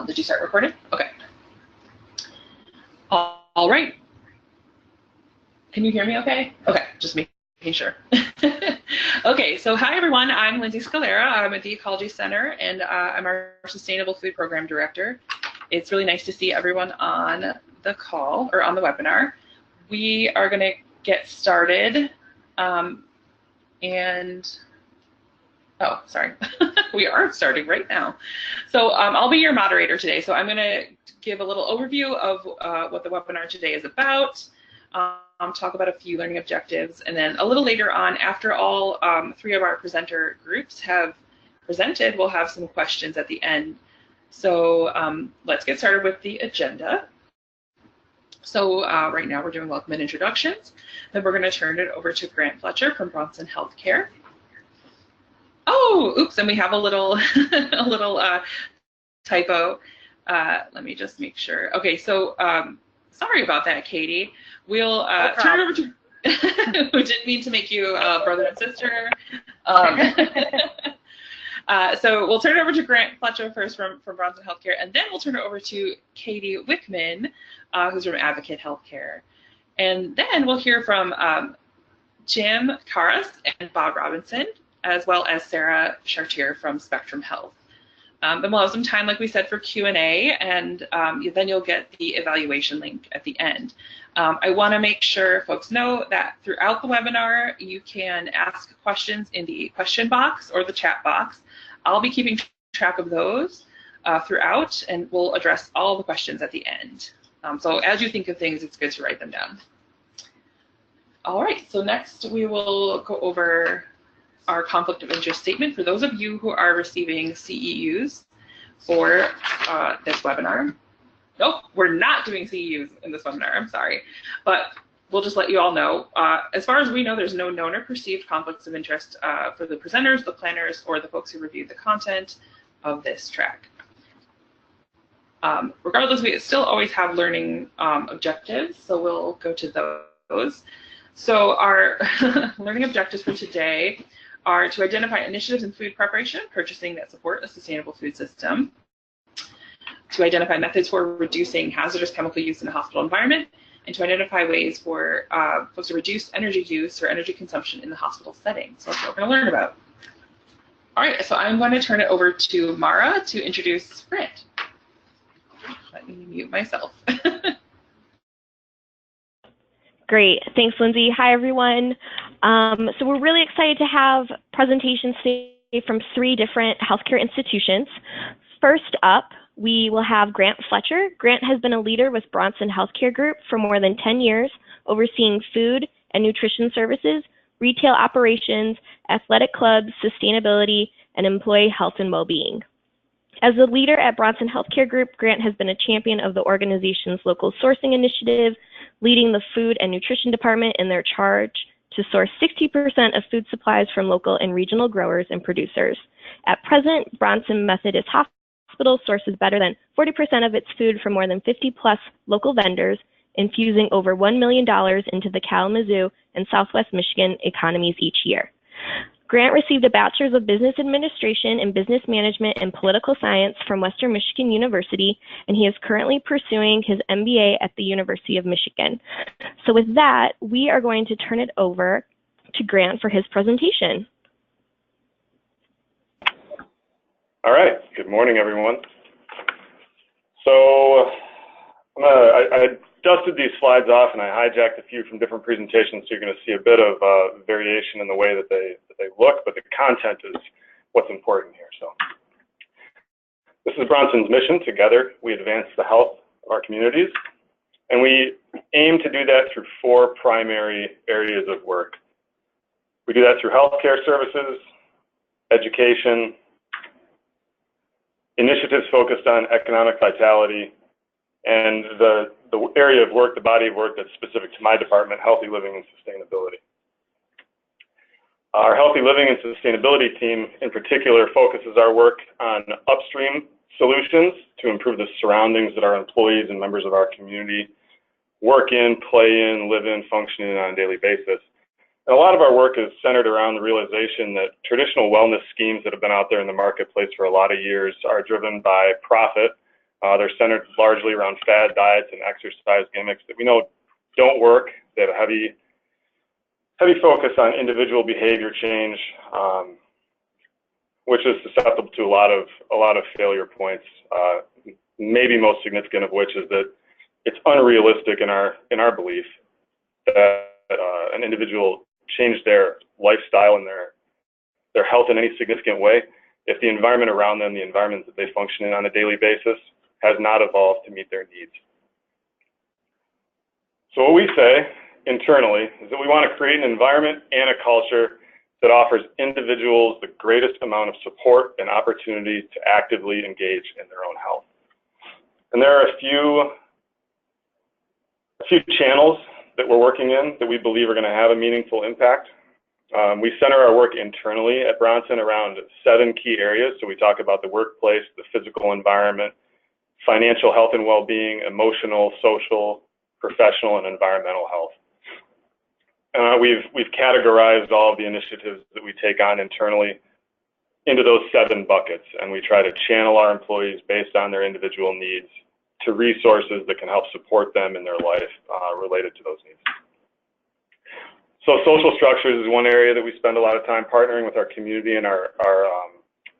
Did you start recording? Okay. All right. Can you hear me okay? Okay, just making sure. Okay, so hi everyone, I'm Lindsay Scalera. I'm at the Ecology Center and I'm our Sustainable Food Program Director. It's really nice to see everyone on the call or on the webinar. We are going to get started oh, sorry, we are starting right now. So I'll be your moderator today. So I'm going to give a little overview of what the webinar today is about, talk about a few learning objectives, and then a little later on, after all three of our presenter groups have presented, we'll have some questions at the end. So let's get started with the agenda. So right now we're doing welcome and introductions. Then we're going to turn it over to Grant Fletcher from Bronson Healthcare. Oh, oops, and we have a little typo. Let me just make sure. Okay, so sorry about that, Katie. We'll turn it over to. We didn't mean to make you brother and sister. So we'll turn it over to Grant Fletcher first from Bronson Healthcare, and then we'll turn it over to Katie Wickman, who's from Advocate Healthcare. And then we'll hear from Jim Karas and Bob Robinson, as well as Sarah Chartier from Spectrum Health. Then we'll have some time, like we said, for Q&A, and then you'll get the evaluation link at the end. I want to make sure folks know that throughout the webinar, you can ask questions in the question box or the chat box. I'll be keeping track of those throughout, and we'll address all the questions at the end. So as you think of things, it's good to write them down. All right, so next we will go over our conflict of interest statement for those of you who are receiving CEUs for this webinar. Nope, we're not doing CEUs in this webinar, I'm sorry. But we'll just let you all know. As far as we know, there's no known or perceived conflicts of interest for the presenters, the planners, or the folks who reviewed the content of this track. Regardless, we still always have learning objectives, so we'll go to those. So our learning objectives for today are to identify initiatives in food preparation and purchasing that support a sustainable food system, to identify methods for reducing hazardous chemical use in a hospital environment, and to identify ways for folks to reduce energy use or energy consumption in the hospital setting. So that's what we're going to learn about. All right, so I'm going to turn it over to Mara to introduce Grant. Let me mute myself. Great, thanks, Lindsay. Hi, everyone. So we're really excited to have presentations today from 3 different healthcare institutions. First up, we will have Grant Fletcher. Grant has been a leader with Bronson Healthcare Group for more than 10 years, overseeing food and nutrition services, retail operations, athletic clubs, sustainability, and employee health and well-being. As a leader at Bronson Healthcare Group, Grant has been a champion of the organization's local sourcing initiative, leading the food and nutrition department in their charge to source 60% of food supplies from local and regional growers and producers. At present, Bronson Methodist Hospital sources better than 40% of its food from more than 50+ local vendors, infusing over $1 million into the Kalamazoo and Southwest Michigan economies each year. Grant received a Bachelor's of Business Administration in Business Management and Political Science from Western Michigan University, and he is currently pursuing his MBA at the University of Michigan. So with that, we are going to turn it over to Grant for his presentation. All right, good morning, everyone. So I dusted these slides off and I hijacked a few from different presentations, so you're going to see a bit of variation in the way that they look, but the content is what's important here. So this is Bronson's mission. Together, we advance the health of our communities, and we aim to do that through 4 primary areas of work. We do that through healthcare services, education, initiatives focused on economic vitality, and the area of work, the body of work that's specific to my department, healthy living and sustainability. Our healthy living and sustainability team in particular focuses our work on upstream solutions to improve the surroundings that our employees and members of our community work in, play in, live in, function in on a daily basis. And a lot of our work is centered around the realization that traditional wellness schemes that have been out there in the marketplace for a lot of years are driven by profit They're centered largely around fad diets and exercise gimmicks that we know don't work. They have a heavy focus on individual behavior change, which is susceptible to a lot of failure points. Maybe most significant of which is that it's unrealistic in our belief that an individual change their lifestyle and their health in any significant way if the environment around them, the environment that they function in on a daily basis, has not evolved to meet their needs. So what we say internally is that we want to create an environment and a culture that offers individuals the greatest amount of support and opportunity to actively engage in their own health. And there are a few channels that we're working in that we believe are going to have a meaningful impact. We center our work internally at Bronson around 7 key areas. So we talk about the workplace, the physical environment, financial health and well-being, emotional, social, professional, and environmental health. We've categorized all of the initiatives that we take on internally into those 7 buckets, and we try to channel our employees based on their individual needs to resources that can help support them in their life related to those needs. So social structures is one area that we spend a lot of time partnering with our community and our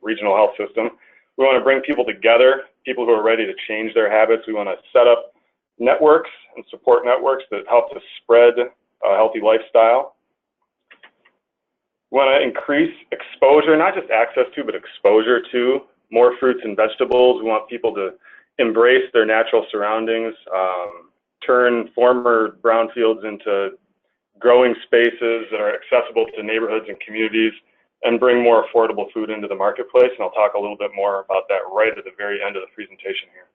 regional health system. We want to bring people together, people who are ready to change their habits. We want to set up networks and support networks that help to spread a healthy lifestyle. We want to increase exposure, not just access to, but exposure to more fruits and vegetables. We want people to embrace their natural surroundings, turn former brownfields into growing spaces that are accessible to neighborhoods and communities, and bring more affordable food into the marketplace. And I'll talk a little bit more about that right at the very end of the presentation here.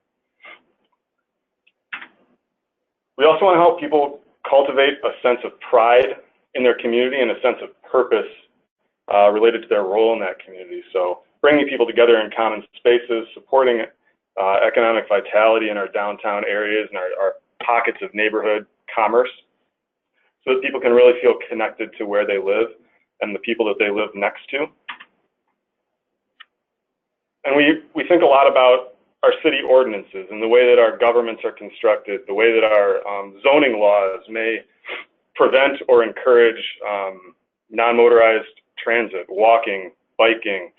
We also want to help people cultivate a sense of pride in their community and a sense of purpose related to their role in that community. So bringing people together in common spaces, supporting economic vitality in our downtown areas and our pockets of neighborhood commerce, so that people can really feel connected to where they live and the people that they live next to. And we think a lot about our city ordinances and the way that our governments are constructed, the way that our zoning laws may prevent or encourage non-motorized transit, walking, biking.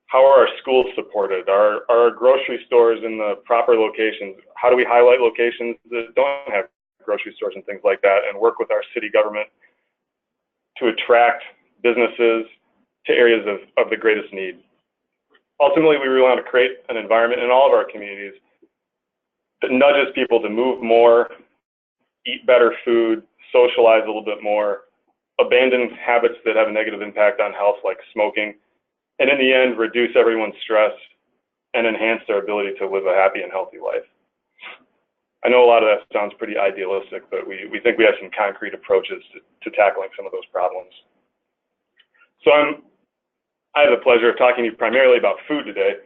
How are our schools supported? Are our grocery stores in the proper locations? How do we highlight locations that don't have grocery stores and things like that, and work with our city government to attract businesses to areas of the greatest need? Ultimately, we really want to create an environment in all of our communities that nudges people to move more, eat better food, socialize a little bit more, abandon habits that have a negative impact on health like smoking, and in the end, reduce everyone's stress and enhance their ability to live a happy and healthy life. I know a lot of that sounds pretty idealistic, but we think we have some concrete approaches to tackling some of those problems. So I have the pleasure of talking to you primarily about food today.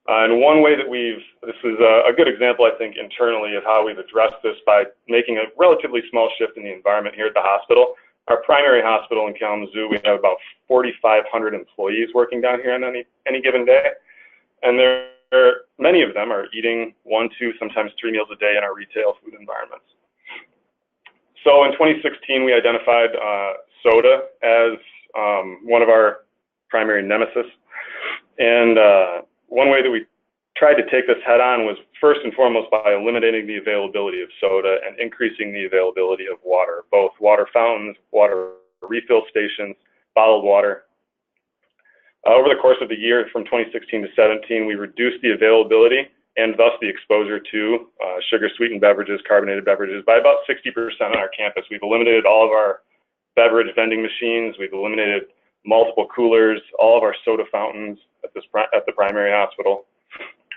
And one way that this is a good example, I think, internally of how we've addressed this by making a relatively small shift in the environment here at the hospital. Our primary hospital in Kalamazoo, we have about 4,500 employees working down here on any given day. And many of them are eating 1, 2, sometimes 3 meals a day in our retail food environments. So in 2016, we identified soda as one of our primary nemesis. And one way that we tried to take this head on was first and foremost by eliminating the availability of soda and increasing the availability of water, both water fountains, water refill stations, bottled water. Over the course of the year from 2016 to 17, we reduced the availability and thus the exposure to sugar-sweetened beverages, carbonated beverages by about 60% on our campus. We've eliminated all of our beverage vending machines. We've eliminated multiple coolers, all of our soda fountains at the primary hospital.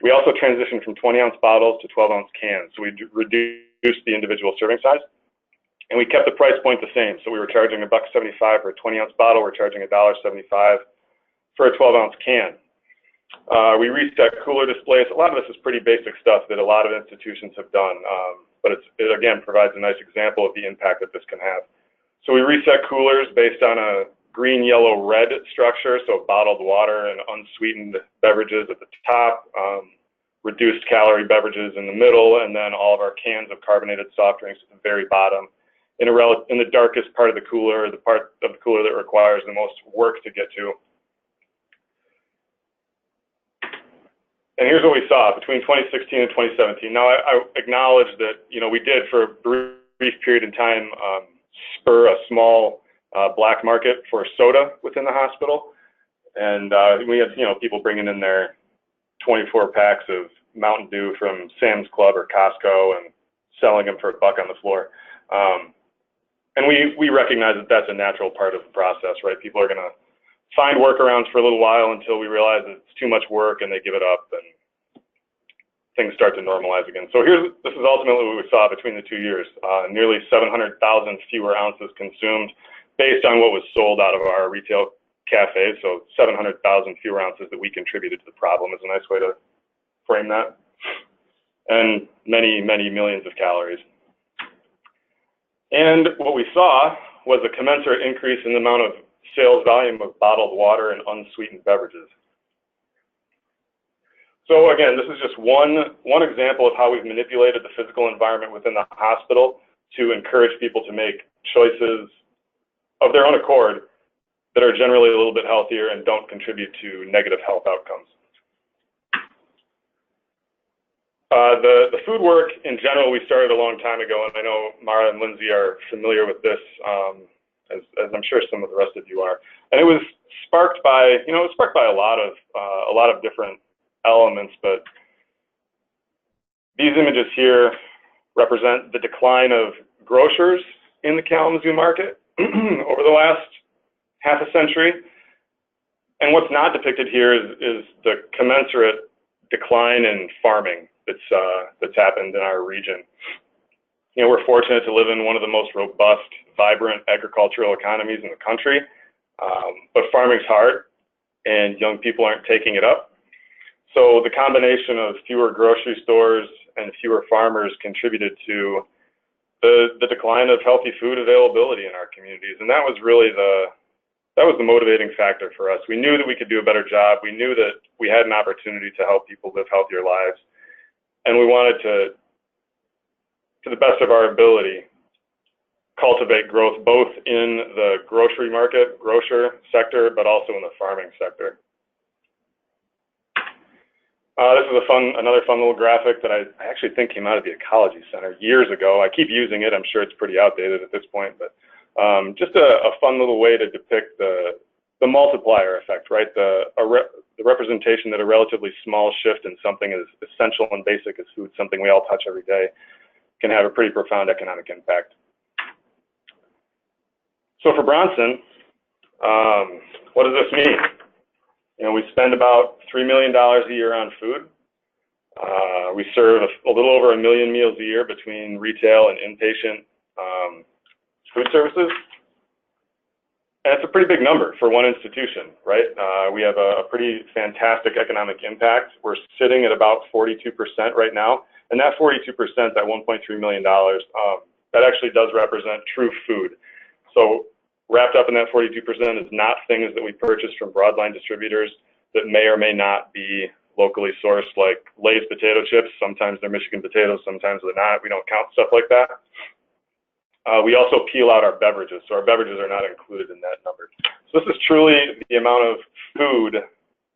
We also transitioned from 20-ounce bottles to 12-ounce cans. So we reduced the individual serving size, and we kept the price point the same. So we were charging $1.75 for a 20-ounce bottle. We're charging $1.75 for a 12-ounce can. We reset cooler displays. A lot of this is pretty basic stuff that a lot of institutions have done, but it again provides a nice example of the impact that this can have. So we reset coolers based on a green, yellow, red structure, so bottled water and unsweetened beverages at the top, reduced calorie beverages in the middle, and then all of our cans of carbonated soft drinks at the very bottom, in the darkest part of the cooler, the part of the cooler that requires the most work to get to. And here's what we saw between 2016 and 2017. Now, I acknowledge that, you know, we did for a brief period in time spur a small black market for soda within the hospital. And we had, you know, people bringing in their 24 packs of Mountain Dew from Sam's Club or Costco and selling them for $1 on the floor. And we recognize that that's a natural part of the process, right? People are going to find workarounds for a little while until we realize that it's too much work and they give it up and things start to normalize again. So this is ultimately what we saw between the 2 years. Nearly 700,000 fewer ounces consumed based on what was sold out of our retail cafes. So 700,000 fewer ounces that we contributed to the problem is a nice way to frame that. And many, many millions of calories. And what we saw was a commensurate increase in the amount of sales volume of bottled water and unsweetened beverages. So again, this is just one example of how we've manipulated the physical environment within the hospital to encourage people to make choices of their own accord that are generally a little bit healthier and don't contribute to negative health outcomes. The food work in general, we started a long time ago, and I know Mara and Lindsay are familiar with this, as I'm sure some of the rest of you are. And it was sparked by, you know, a lot of different elements, but these images here represent the decline of grocers in the Kalamazoo market over the last half a century. And what's not depicted here is the commensurate decline in farming that's happened in our region. You know, we're fortunate to live in one of the most robust, vibrant agricultural economies in the country, but farming's hard, and young people aren't taking it up. So the combination of fewer grocery stores and fewer farmers contributed to the decline of healthy food availability in our communities, and that was really the motivating factor for us. We knew that we could do a better job. We knew that we had an opportunity to help people live healthier lives, and we wanted to the best of our ability, cultivate growth both in the grocery market, grocer sector, but also in the farming sector. This is another fun little graphic that I actually think came out of the Ecology Center years ago. I keep using it. I'm sure it's pretty outdated at this point, but just a fun little way to depict the multiplier effect, right? The representation that a relatively small shift in something as essential and basic as food, something we all touch every day, can have a pretty profound economic impact. So for Bronson, what does this mean? You know, we spend about $3 million a year on food. We serve a little over 1 million meals a year between retail and inpatient food services. And it's a pretty big number for one institution, right? We have a pretty fantastic economic impact. We're sitting at about 42% right now. And that 42%, that $1.3 million, that actually does represent true food. So wrapped up in that 42% is not things that we purchase from broadline distributors that may or may not be locally sourced, like Lay's potato chips. Sometimes they're Michigan potatoes, sometimes they're not. We don't count stuff like that. We also peel out our beverages, so our beverages are not included in that number. So this is truly the amount of food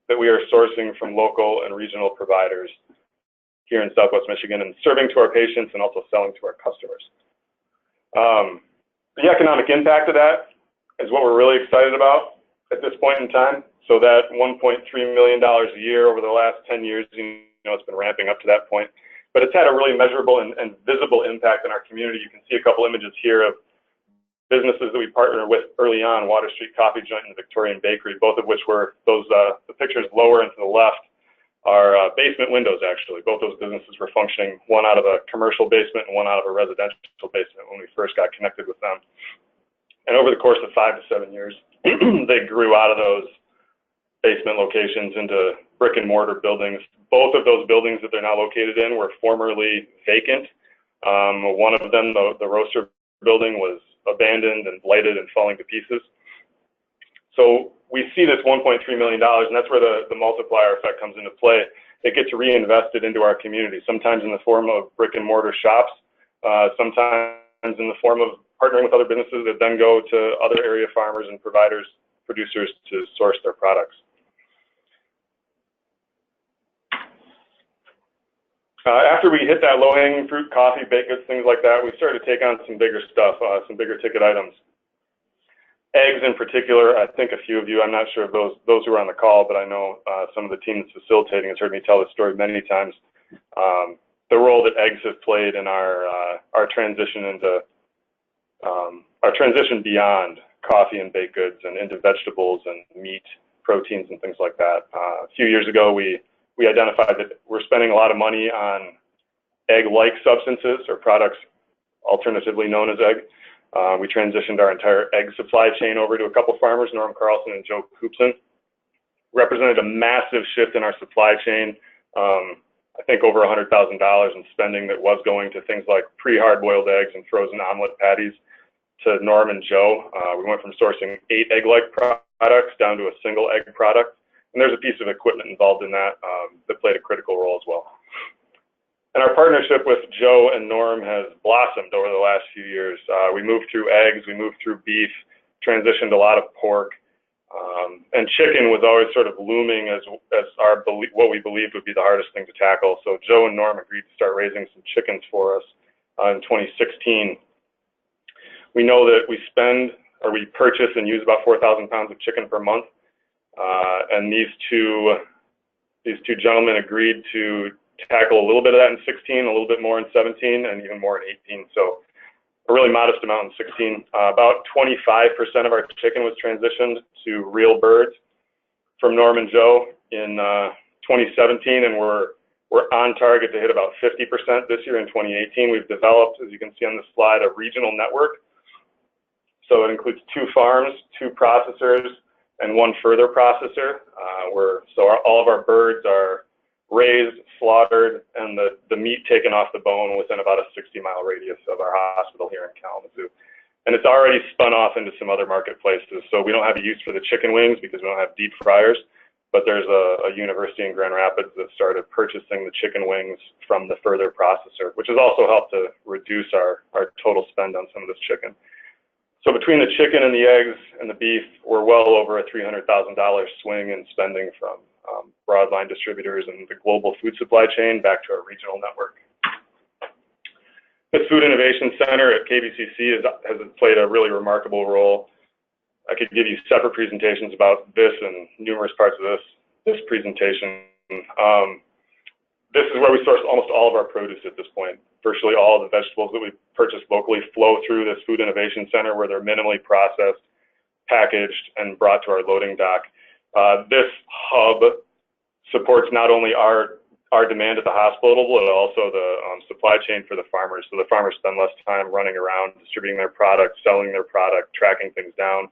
that we are sourcing from local and regional providers here in Southwest Michigan and serving to our patients and also selling to our customers. The economic impact of that is what we're really excited about at this point in time. So that $1.3 million a year over the last 10 years, you know, it's been ramping up to that point. But it's had a really measurable and visible impact in our community. You can see a couple images here of businesses that we partner with early on, Water Street Coffee Joint and the Victorian Bakery, both of which were those, the pictures lower and to the left are basement windows, actually. Both those businesses were functioning, one out of a commercial basement and one out of a residential basement when we first got connected with them. And over the course of 5 to 7 years, they grew out of those basement locations into brick and mortar buildings. Both of those buildings that they're now located in were formerly vacant. One of them, the roaster building, was abandoned and blighted and falling to pieces. So we see this $1.3 million, and that's where the multiplier effect comes into play. it gets reinvested into our community, sometimes in the form of brick and mortar shops, sometimes in the form of partnering with other businesses that then go to other area farmers and producers to source their products. After we hit that low-hanging fruit, coffee, baked goods, things like that, we started to take on some bigger stuff, some bigger ticket items. Eggs in particular, I think a few of you, I'm not sure of those who are on the call, but I know some of the team that's facilitating has heard me tell this story many times. The role that eggs have played in our transition into our transition beyond coffee and baked goods and into vegetables and meat, proteins, and things like that. A few years ago, we identified that we're spending a lot of money on egg-like substances or products alternatively known as egg. We transitioned our entire egg supply chain over to a couple farmers, Norm Carlson and Joe Coopson. Represented a massive shift in our supply chain. I think over $100,000 in spending that was going to things like pre-hard-boiled eggs and frozen omelet patties to Norm and Joe. We went from sourcing 8 egg-like products down to a single egg product. And there's a piece of equipment involved in that that played a critical role as well. And our partnership with Joe and Norm has blossomed over the last few years. We moved through eggs, we moved through beef, transitioned a lot of pork, and chicken was always sort of looming as what we believed would be the hardest thing to tackle. So Joe and Norm agreed to start raising some chickens for us in 2016. We know that we purchase and use about 4,000 pounds of chicken per month. And these two gentlemen agreed to tackle a little bit of that in 16, a little bit more in 17, and even more in 18. So a really modest amount in 16. About 25% of our chicken was transitioned to real birds from Norm and Joe in 2017, and we're on target to hit about 50% this year in 2018. We've developed, as you can see on the slide, a regional network. So it includes 2 farms, 2 processors, and 1 further processor. All of our birds are raised, slaughtered, and the meat taken off the bone within about a 60-mile radius of our hospital here in Kalamazoo. And it's already spun off into some other marketplaces. So we don't have a use for the chicken wings because we don't have deep fryers, but there's a university in Grand Rapids that started purchasing the chicken wings from the further processor, which has also helped to reduce our total spend on some of this chicken. So between the chicken and the eggs and the beef, we're well over a $300,000 swing in spending from broadline distributors and the global food supply chain back to our regional network. The Food Innovation Center at KVCC has played a really remarkable role. I could give you separate presentations about this and numerous parts of this presentation. This is where we source almost all of our produce at this point. Virtually all of the vegetables that we purchase locally flow through this Food Innovation Center where they're minimally processed, packaged, and brought to our loading dock. This hub supports not only our demand at the hospital, but also the supply chain for the farmers. So the farmers spend less time running around, distributing their product, selling their product, tracking things down,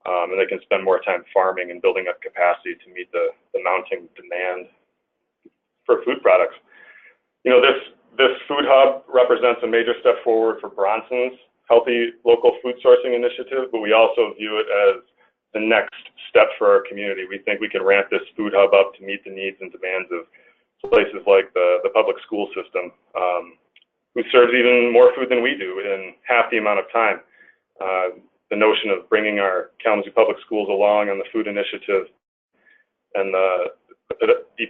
and they can spend more time farming and building up capacity to meet the mounting demand for food products. You know, this food hub represents a major step forward for Bronson's Healthy Local Food Sourcing Initiative, but we also view it as the next step for our community. We think we can ramp this food hub up to meet the needs and demands of places like the public school system, who serves even more food than we do in half the amount of time. The notion of bringing our Kalamazoo Public Schools along on the food initiative and the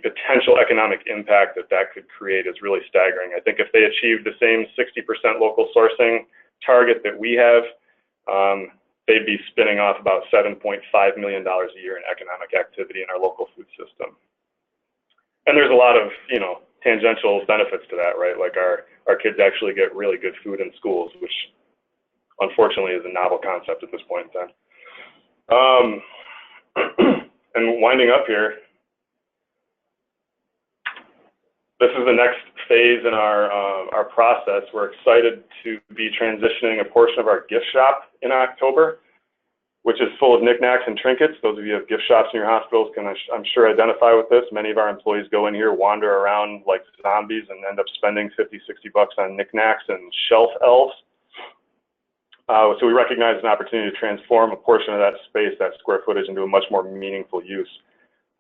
potential economic impact that could create is really staggering. I think if they achieve the same 60% local sourcing target that we have, they'd be spinning off about $7.5 million a year in economic activity in our local food system. And there's a lot of, you know, tangential benefits to that, right? Like our kids actually get really good food in schools, which unfortunately is a novel concept at this point in time. And winding up here, this is the next phase in our process. We're excited to be transitioning a portion of our gift shop in October, which is full of knickknacks and trinkets. Those of you who have gift shops in your hospitals can, I'm sure, identify with this. Many of our employees go in here, wander around like zombies, and end up spending 50, 60 bucks on knickknacks and shelf elves. So we recognize an opportunity to transform a portion of that space, that square footage, into a much more meaningful use.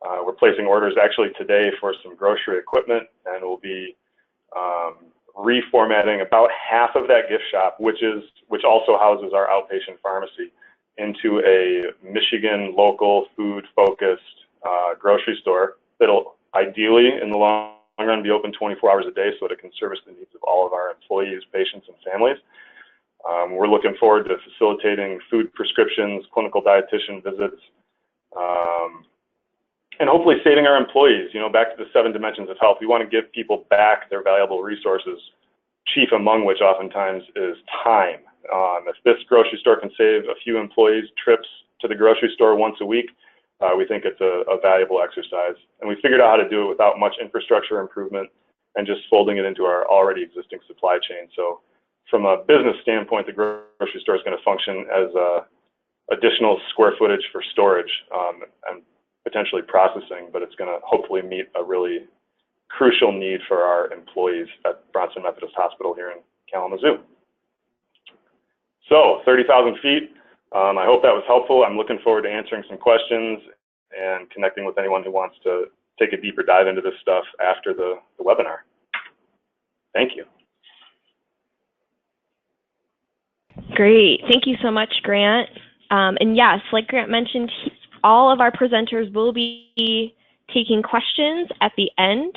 We're placing orders actually today for some grocery equipment, and we'll be reformatting about half of that gift shop, which also houses our outpatient pharmacy, into a Michigan local food-focused grocery store that'll ideally, in the long run, be open 24 hours a day so that it can service the needs of all of our employees, patients, and families. We're looking forward to facilitating food prescriptions, clinical dietitian visits, and hopefully saving our employees. You know, back to the 7 dimensions of health, we want to give people back their valuable resources, chief among which oftentimes is time. If this grocery store can save a few employees trips to the grocery store once a week, we think it's a valuable exercise. And we figured out how to do it without much infrastructure improvement and just folding it into our already existing supply chain. So from a business standpoint, the grocery store is going to function as additional square footage for storage and potentially processing, but it's going to hopefully meet a really crucial need for our employees at Bronson Methodist Hospital here in Kalamazoo. So 30,000 feet. I hope that was helpful. I'm looking forward to answering some questions and connecting with anyone who wants to take a deeper dive into this stuff after the webinar. Thank you. Great. Thank you so much, Grant. And yes, like Grant mentioned, all of our presenters will be taking questions at the end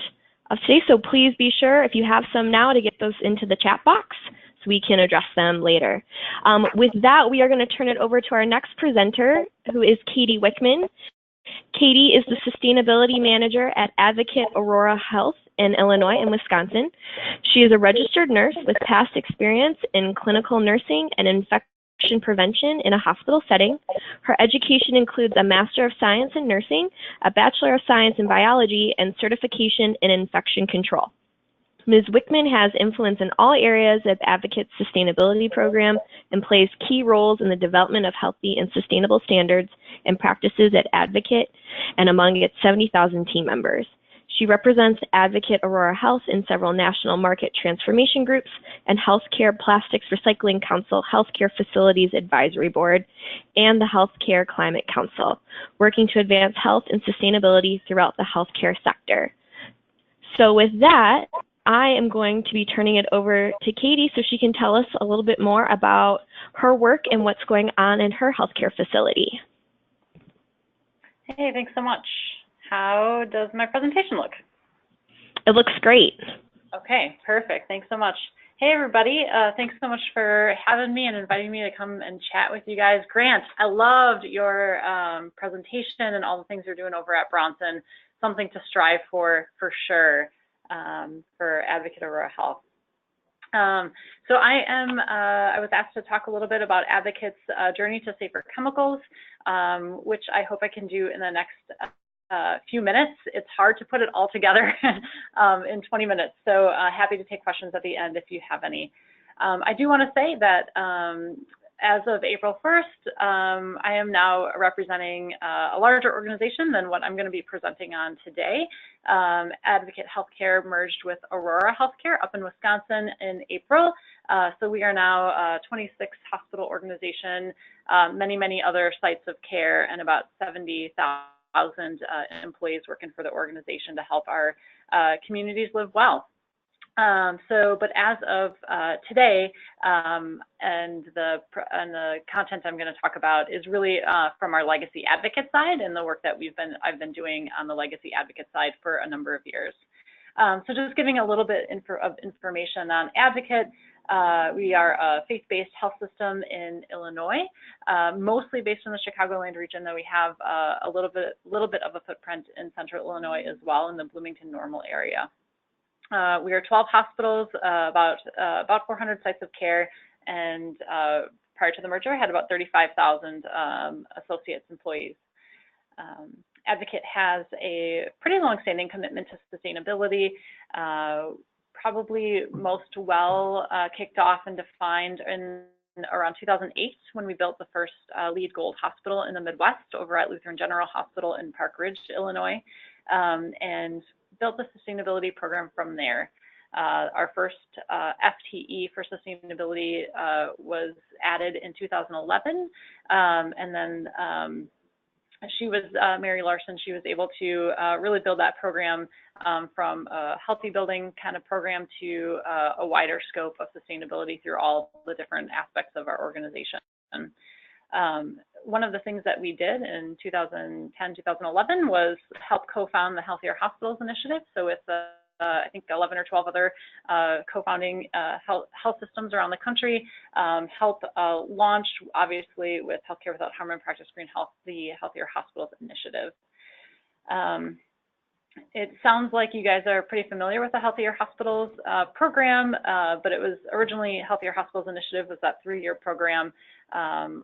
of today. So please be sure, if you have some now, to get those into the chat box so we can address them later. With that, we are going to turn it over to our next presenter, who is Katie Wickman. Katie is the Sustainability Manager at Advocate Aurora Health in Illinois and Wisconsin. She is a registered nurse with past experience in clinical nursing and infection prevention in a hospital setting. Her education includes a Master of Science in Nursing, a Bachelor of Science in Biology, and certification in infection control. Ms. Wickman has influence in all areas of Advocate's sustainability program and plays key roles in the development of healthy and sustainable standards and practices at Advocate and among its 70,000 team members. She represents Advocate Aurora Health in several national market transformation groups and Healthcare Plastics Recycling Council Healthcare Facilities Advisory Board and the Healthcare Climate Council, working to advance health and sustainability throughout the healthcare sector. So with that, I am going to be turning it over to Katie so she can tell us a little bit more about her work and what's going on in her healthcare facility. Hey, thanks so much. How does my presentation look? It looks great. Okay, perfect. Thanks so much. Hey, everybody. Thanks so much for having me and inviting me to come and chat with you guys. Grant, I loved your presentation and all the things you're doing over at Bronson. Something to strive for sure, for Advocate Aurora Health. So I was asked to talk a little bit about Advocate's journey to safer chemicals, which I hope I can do in the next few minutes. It's hard to put it all together in 20 minutes, so happy to take questions at the end if you have any. I do want to say that as of April 1st, I am now representing a larger organization than what I'm going to be presenting on today. Advocate Healthcare merged with Aurora Healthcare up in Wisconsin in April. So we are now a 26 hospital organization, many other sites of care, and about 70,000 employees working for the organization to help our communities live well. But as of today, and the content I'm going to talk about is really from our legacy advocate side and the work that I've been doing on the legacy advocate side for a number of years. So just giving a little bit of information on Advocate. We are a faith-based health system in Illinois, mostly based in the Chicagoland region, though we have a little bit of a footprint in central Illinois as well, in the Bloomington-Normal area. We are 12 hospitals, about 400 sites of care, and prior to the merger, had about 35,000 associates, employees. Advocate has a pretty long-standing commitment to sustainability, probably most well kicked off and defined in around 2008 when we built the first LEED Gold hospital in the Midwest over at Lutheran General Hospital in Park Ridge, Illinois, and built the sustainability program from there. Our first FTE for sustainability was added in 2011, and then she was, Mary Larson, she was able to really build that program from a healthy building kind of program to a wider scope of sustainability through all the different aspects of our organization. One of the things that we did in 2010, 2011 was help co-found the Healthier Hospitals Initiative. So with I think 11 or 12 other co-founding health systems around the country, help launch, obviously, with Healthcare Without Harm and Practice Green Health, the Healthier Hospitals Initiative. It sounds like you guys are pretty familiar with the Healthier Hospitals program, but it was originally Healthier Hospitals Initiative was that 3-year program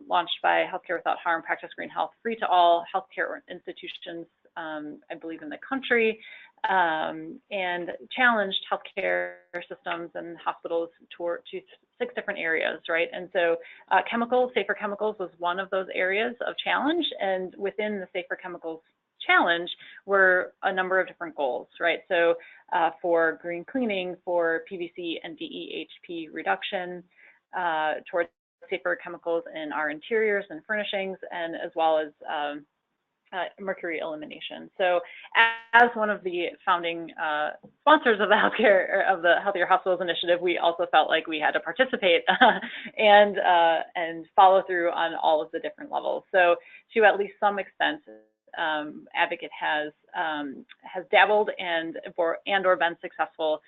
launched by Healthcare Without Harm, Practice Green Health, free to all healthcare institutions, I believe, in the country, and challenged healthcare systems and hospitals to 6 different areas, right? And so chemicals, safer chemicals was one of those areas of challenge, and within the safer chemicals challenge were a number of different goals, right? So for green cleaning, for PVC and DEHP reduction, towards safer chemicals in our interiors and furnishings, and as well as mercury elimination. So as one of the founding sponsors of the Healthier Hospitals Initiative, we also felt like we had to participate and follow through on all of the different levels. So to at least some extent, Advocate has dabbled and or been successful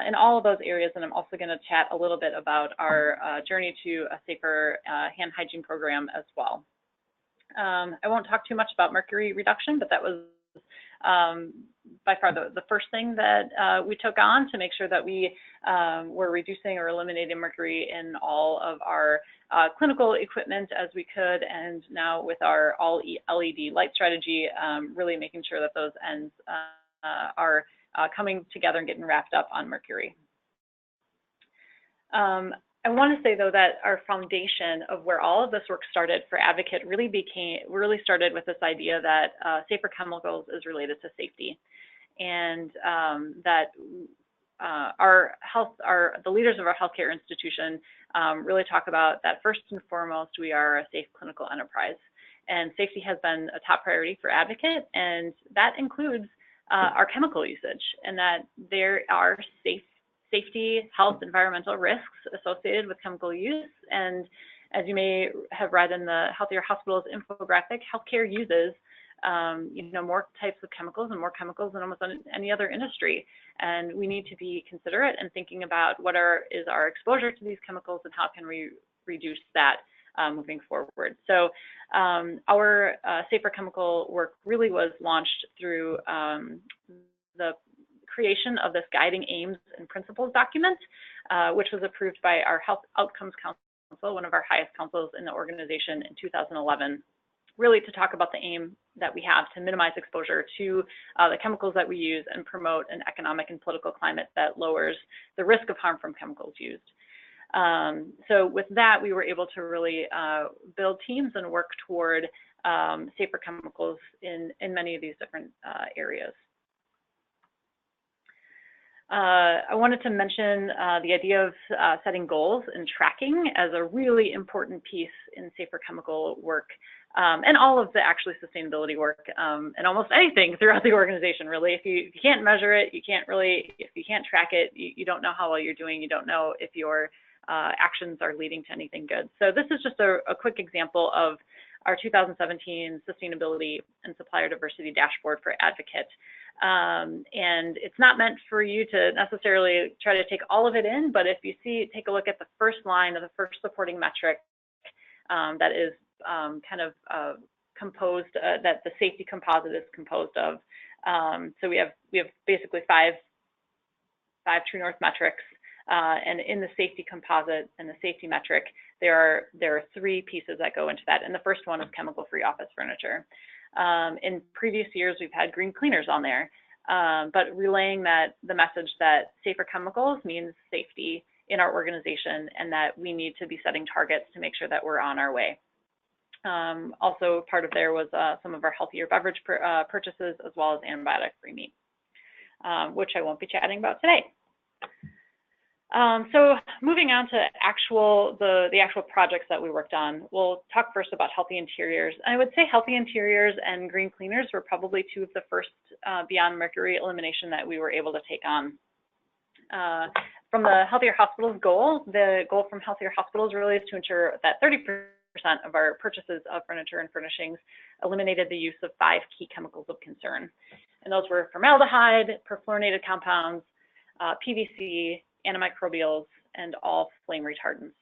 in all of those areas, and I'm also going to chat a little bit about our journey to a safer hand hygiene program as well. I won't talk too much about mercury reduction, but that was by far the first thing that we took on to make sure that we were reducing or eliminating mercury in all of our clinical equipment as we could, and now with our all LED light strategy, really making sure that those ends are coming together and getting wrapped up on mercury. I want to say, though, that our foundation of where all of this work started for Advocate really started with this idea that safer chemicals is related to safety, and that the leaders of our healthcare institution really talk about that first and foremost, we are a safe clinical enterprise, and safety has been a top priority for Advocate, and that includes our chemical usage, and that there are safety, health, environmental risks associated with chemical use. And as you may have read in the Healthier Hospitals infographic, healthcare uses more types of chemicals and more chemicals than almost any other industry. And we need to be considerate and thinking about what is our exposure to these chemicals and how can we reduce that moving forward. So our safer chemical work really was launched through the creation of this guiding aims and principles document, which was approved by our Health Outcomes Council, one of our highest councils in the organization, in 2011, really to talk about the aim that we have to minimize exposure to the chemicals that we use and promote an economic and political climate that lowers the risk of harm from chemicals used. So with that, we were able to really build teams and work toward safer chemicals in many of these different areas. I wanted to mention the idea of setting goals and tracking as a really important piece in safer chemical work, and all of the actually sustainability work, and almost anything throughout the organization, really. If you can't measure it, if you can't track it, you don't know how well you're doing, you don't know if your actions are leading to anything good. So this is just a quick example of our 2017 Sustainability and Supplier Diversity Dashboard for Advocate. And it's not meant for you to necessarily try to take all of it in, but if you take a look at the first line of the first supporting metric that is kind of composed, that the safety composite is composed of. So we have basically five True North metrics, and in the safety composite and the safety metric, there are 3 pieces that go into that, and the first one is chemical-free office furniture. In previous years, we've had green cleaners on there, but relaying the message that safer chemicals means safety in our organization, and that we need to be setting targets to make sure that we're on our way. Also, part of there was some of our healthier beverage purchases, as well as antibiotic-free meat, which I won't be chatting about today. So moving on to the actual projects that we worked on, we'll talk first about healthy interiors. I would say healthy interiors and green cleaners were probably two of the first beyond mercury elimination that we were able to take on. From the Healthier Hospitals goal, the goal from Healthier Hospitals really is to ensure that 30% of our purchases of furniture and furnishings eliminated the use of 5 key chemicals of concern. And those were formaldehyde, perfluorinated compounds, PVC, antimicrobials, and all flame retardants.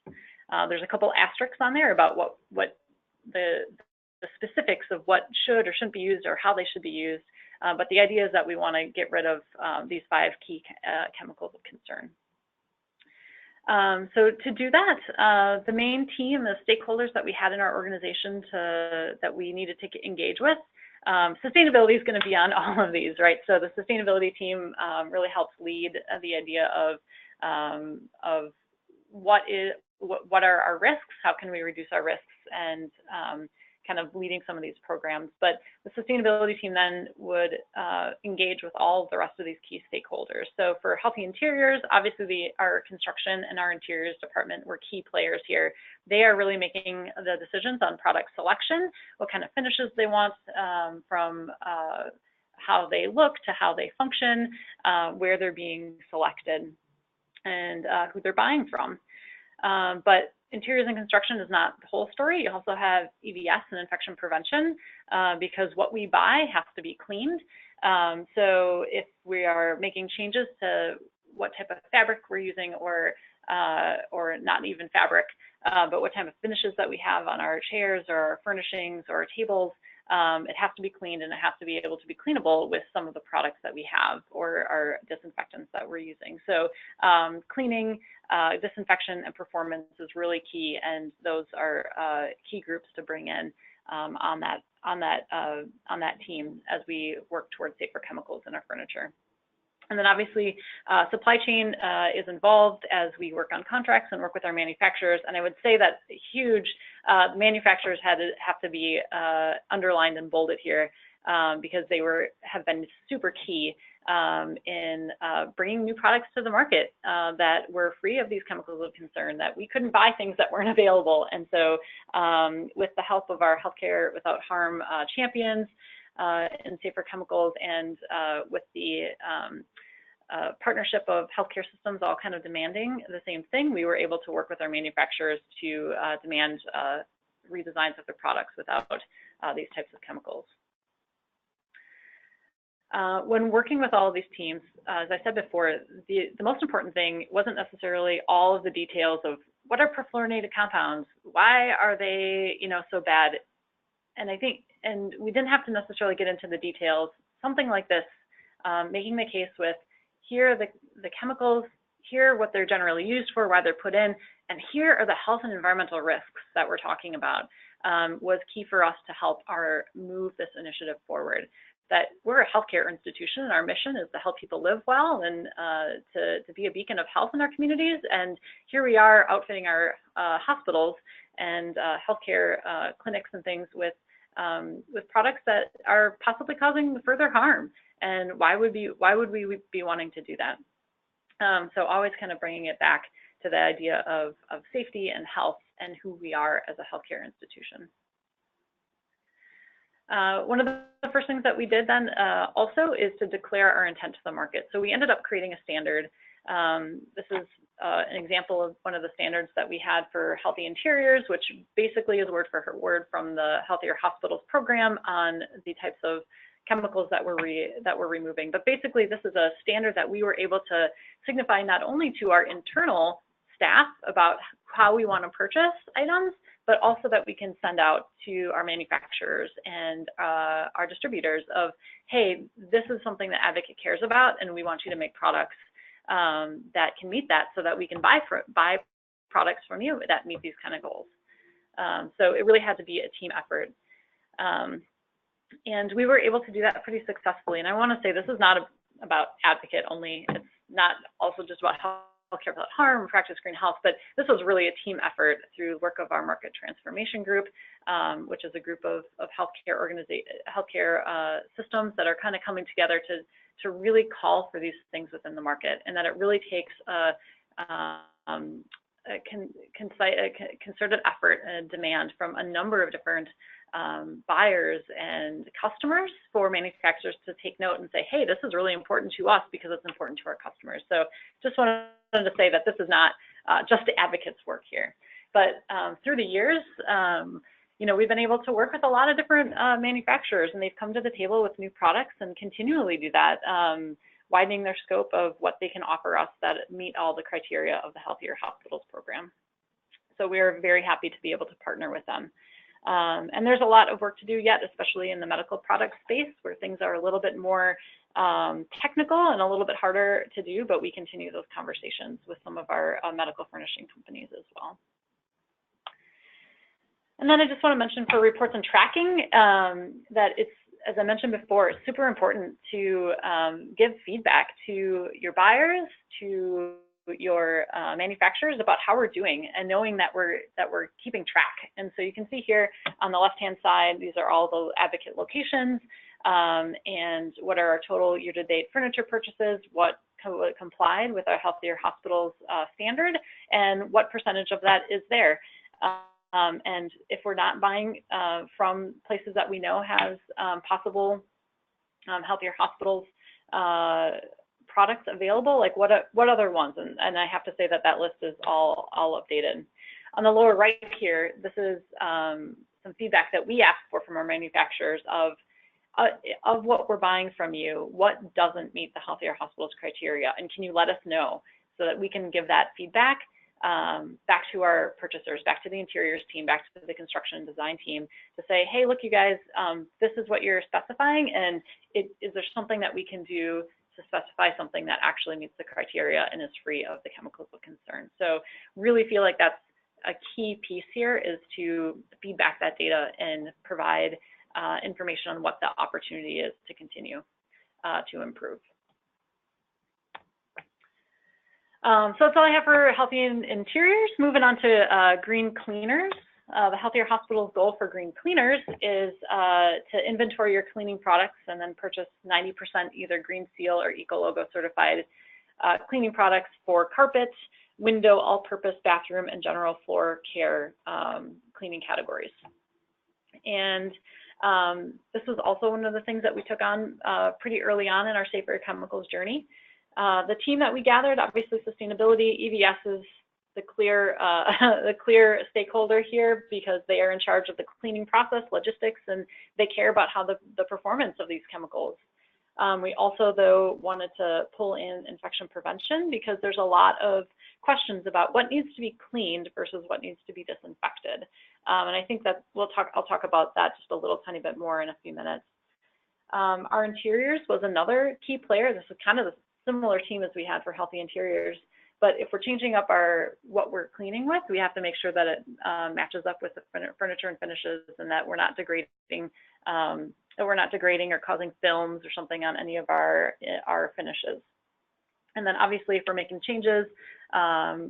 There's a couple asterisks on there about what the specifics of what should or shouldn't be used or how they should be used. But the idea is that we want to get rid of these 5 key chemicals of concern. So to do that, the main team, the stakeholders that we had in our organization that we needed to engage with, sustainability is going to be on all of these, right? So the sustainability team really helps lead the idea of what are our risks, how can we reduce our risks, and kind of leading some of these programs. But the sustainability team then would engage with all the rest of these key stakeholders. So for healthy interiors, obviously our construction and our interiors department were key players here. They are really making the decisions on product selection, what kind of finishes they want, from how they look to how they function, where they're being selected, and who they're buying from. But interiors and construction is not the whole story. You also have EVS and infection prevention, because what we buy has to be cleaned. So if we are making changes to what type of fabric we're using, or not even fabric, but what type of finishes that we have on our chairs or our furnishings or our tables, it has to be cleaned, and it has to be able to be cleanable with some of the products that we have or our disinfectants that we're using. So cleaning, disinfection, and performance is really key, and those are key groups to bring in on that team as we work towards safer chemicals in our furniture. And then obviously supply chain is involved as we work on contracts and work with our manufacturers. And I would say that huge manufacturers have to be underlined and bolded here, because they have been super key in bringing new products to the market that were free of these chemicals of concern, that we couldn't buy things that weren't available. And so with the help of our Healthcare Without Harm champions and safer chemicals, and with the partnership of healthcare systems all kind of demanding the same thing, we were able to work with our manufacturers to demand redesigns of their products without these types of chemicals. When working with all of these teams, as I said before, the most important thing wasn't necessarily all of the details of what are perfluorinated compounds, why are they, so bad, and we didn't have to necessarily get into the details. Something like this, making the case with, here are the chemicals, here are what they're generally used for, why they're put in, and here are the health and environmental risks that we're talking about, was key for us to help move this initiative forward. That we're a healthcare institution, and our mission is to help people live well and to be a beacon of health in our communities. And here we are outfitting our hospitals and healthcare clinics and things with products that are possibly causing further harm. And why would we be wanting to do that? So always kind of bringing it back to the idea of safety and health and who we are as a healthcare institution. One of the first things that we did then also is to declare our intent to the market. So we ended up creating a standard. This is an example of one of the standards that we had for healthy interiors, which basically is word for word from the Healthier Hospitals program on the types of chemicals that we're removing. But basically, this is a standard that we were able to signify not only to our internal staff about how we want to purchase items, but also that we can send out to our manufacturers and our distributors of, hey, this is something that Advocate cares about, and we want you to make products that can meet that, so that we can buy products from you that meet these kind of goals. So it really had to be a team effort. And we were able to do that pretty successfully. And I want to say this is not about Advocate only. It's not also just about Healthcare Without Harm, Practice Green Health, but this was really a team effort through work of our Market Transformation Group, which is a group of healthcare systems that are kind of coming together to really call for these things within the market, and that it really takes a concerted effort and demand from a number of different buyers and customers for manufacturers to take note and say, hey, this is really important to us because it's important to our customers. So just wanted to say that this is not just the advocates' work here. But through the years, we've been able to work with a lot of different manufacturers, and they've come to the table with new products and continually do that, widening their scope of what they can offer us that meet all the criteria of the Healthier Hospitals program. So we are very happy to be able to partner with them. And there's a lot of work to do yet, especially in the medical product space, where things are a little bit more technical and a little bit harder to do, but we continue those conversations with some of our medical furnishing companies as well. And then I just want to mention for reports and tracking that it's, as I mentioned before, it's super important to give feedback to your buyers, to your manufacturers about how we're doing, and knowing that we're keeping track. And so you can see here on the left-hand side, these are all the advocate locations, and what are our total year-to-date furniture purchases, what complied with our Healthier Hospitals standard, and what percentage of that is there. And if we're not buying from places that we know has possible Healthier Hospitals products available, like what other ones? And I have to say that that list is all updated. On the lower right here, this is some feedback that we ask for from our manufacturers of what we're buying from you, what doesn't meet the Healthier Hospitals criteria, and can you let us know so that we can give that feedback back to our purchasers, back to the interiors team, back to the construction and design team to say, hey, look, you guys, this is what you're specifying, and is there something that we can do to specify something that actually meets the criteria and is free of the chemicals of concern? So really feel like that's a key piece here, is to feedback that data and provide information on what the opportunity is to continue to improve. So that's all I have for healthy interiors. Moving on to green cleaners. The Healthier Hospitals goal for green cleaners is to inventory your cleaning products and then purchase 90% either Green Seal or Ecologo certified cleaning products for carpet, window, all-purpose bathroom, and general floor care cleaning categories. And this was also one of the things that we took on pretty early on in our Safer Chemicals journey. The team that we gathered, obviously sustainability, EVS is the clear stakeholder here because they are in charge of the cleaning process, logistics, and they care about how the performance of these chemicals. We also, though, wanted to pull in infection prevention because there's a lot of questions about what needs to be cleaned versus what needs to be disinfected. And I think that I'll talk about that just a little tiny bit more in a few minutes. Our interiors was another key player. This is kind of the similar team as we had for healthy interiors. But if we're changing up what we're cleaning with, we have to make sure that it matches up with the furniture and finishes, and that we're not degrading or causing films or something on any of our finishes. And then obviously, if we're making changes,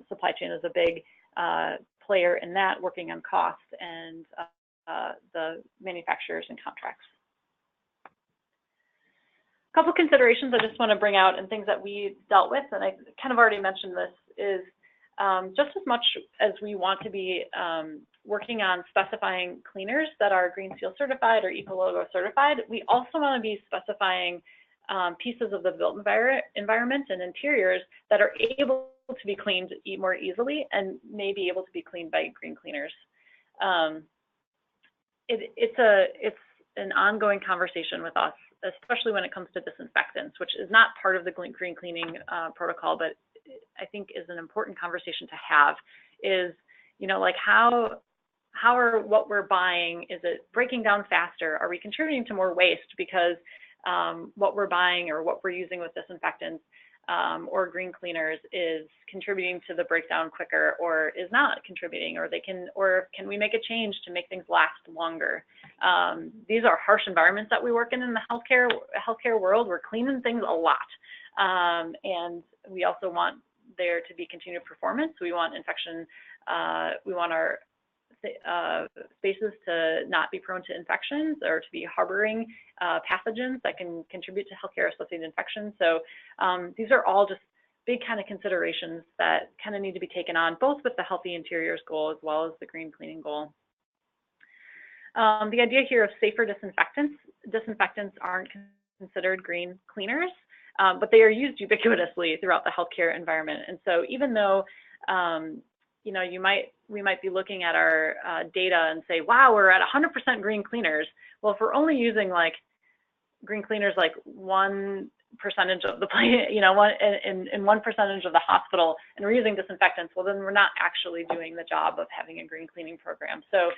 supply chain is a big player in that, working on cost and the manufacturers and contracts. Couple considerations I just want to bring out and things that we dealt with, and I kind of already mentioned this, is just as much as we want to be working on specifying cleaners that are Green Seal certified or Ecologo certified, we also want to be specifying pieces of the built environment and interiors that are able to be cleaned more easily and may be able to be cleaned by green cleaners. It's an ongoing conversation with us, especially when it comes to disinfectants, which is not part of the green cleaning protocol, but I think is an important conversation to have, is, like how are what we're buying, is it breaking down faster? Are we contributing to more waste because what we're buying or what we're using with disinfectants or green cleaners is contributing to the breakdown quicker, or is not contributing, or can we make a change to make things last longer? These are harsh environments that we work in the healthcare world. We're cleaning things a lot, and we also want there to be continued performance. We want infection. We want our spaces to not be prone to infections or to be harboring pathogens that can contribute to healthcare associated infections. So these are all just big kind of considerations that kind of need to be taken on, both with the healthy interiors goal as well as the green cleaning goal. The idea here of safer disinfectants aren't considered green cleaners, but they are used ubiquitously throughout the healthcare environment. And so even though, you know, we might be looking at our data and say, wow, we're at 100% green cleaners. Well, if we're only using like green cleaners like 1% of the place, you know, in 1% of the hospital, and we're using disinfectants, well, then we're not actually doing the job of having a green cleaning program. So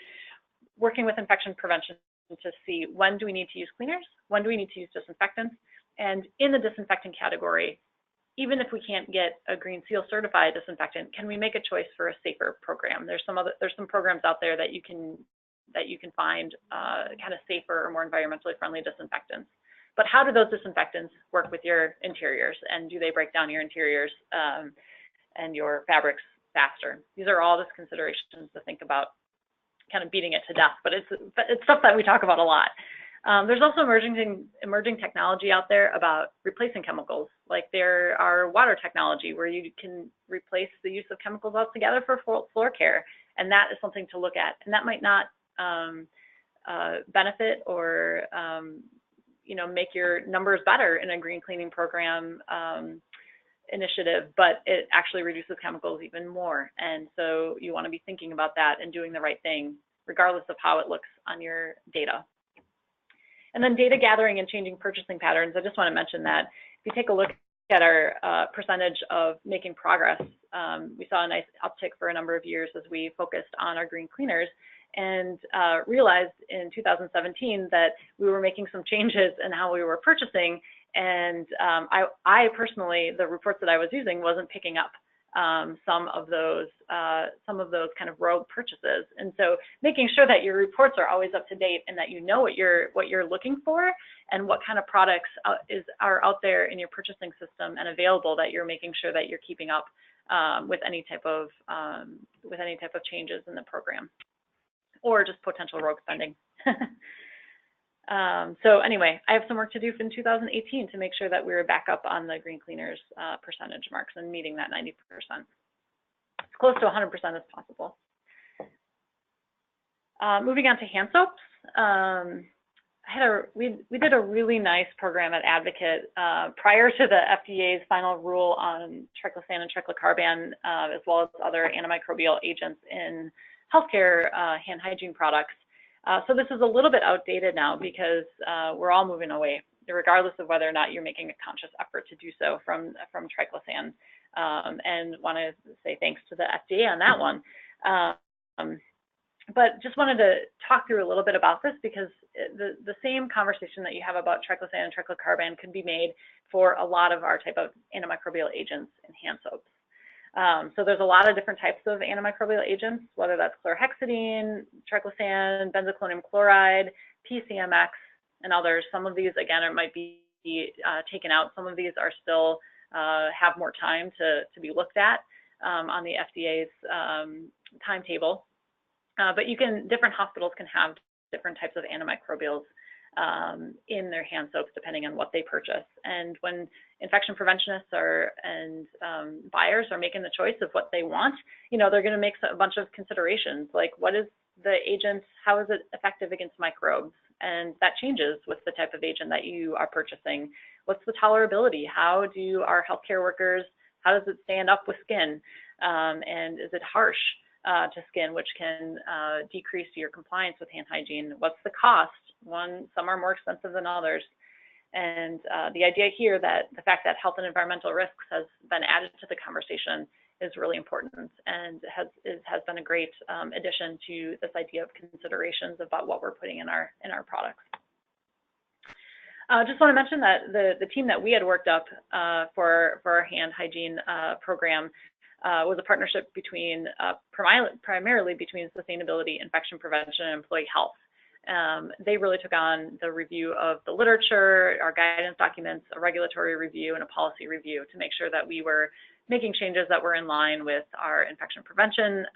working with infection prevention to see when do we need to use cleaners, when do we need to use disinfectants, and in the disinfectant category, even if we can't get a Green Seal certified disinfectant, can we make a choice for a safer program? There's some programs out there that you can find kind of safer or more environmentally friendly disinfectants. But how do those disinfectants work with your interiors, and do they break down your interiors and your fabrics faster? These are all just considerations to think about, kind of beating it to death, but it's stuff that we talk about a lot. There's also emerging technology out there about replacing chemicals. Like there are water technology where you can replace the use of chemicals altogether for floor care, and that is something to look at. And that might not benefit or you know, make your numbers better in a green cleaning program initiative, but it actually reduces chemicals even more. And so you want to be thinking about that and doing the right thing, regardless of how it looks on your data. And then data gathering and changing purchasing patterns. I just want to mention that if you take a look at our percentage of making progress, we saw a nice uptick for a number of years as we focused on our green cleaners, and realized in 2017 that we were making some changes in how we were purchasing. And I personally, the reports that I was using wasn't picking up some of those kind of rogue purchases. And so making sure that your reports are always up to date and that you know what you're looking for and what kind of products are out there in your purchasing system and available, that you're making sure that you're keeping up with any type of changes in the program, or just potential rogue spending. So anyway, I have some work to do in 2018 to make sure that we're back up on the green cleaners percentage marks and meeting that 90%. As close to 100% as possible. Moving on to hand soaps. We did a really nice program at Advocate prior to the FDA's final rule on triclosan and triclocarban, as well as other antimicrobial agents in healthcare hand hygiene products. So this is a little bit outdated now because we're all moving away, regardless of whether or not you're making a conscious effort to do so from triclosan. And want to say thanks to the FDA on that one. But just wanted to talk through a little bit about this, because the same conversation that you have about triclosan and triclocarban can be made for a lot of our type of antimicrobial agents in hand soaps. So there's a lot of different types of antimicrobial agents, whether that's chlorhexidine, triclosan, benzoyl chloride, PCMX, and others. Some of these, again, might be taken out. Some of these are still have more time to be looked at on the FDA's timetable. But different hospitals can have different types of antimicrobials in their hand soaps depending on what they purchase. And when infection preventionists and buyers are making the choice of what they want, they're going to make a bunch of considerations, like what is the agent, how is it effective against microbes? And that changes with the type of agent that you are purchasing. What's the tolerability? How do our healthcare workers, how does it stand up with skin? And is it harsh to skin, which can decrease your compliance with hand hygiene? What's the cost? Some are more expensive than others. And the idea here that the fact that health and environmental risks has been added to the conversation is really important, and has been a great addition to this idea of considerations about what we're putting in our products. Just want to mention that the team that we had worked up for our hand hygiene program was a partnership between primarily between sustainability, infection prevention, and employee health. They really took on the review of the literature, our guidance documents, a regulatory review, and a policy review to make sure that we were making changes that were in line with our infection prevention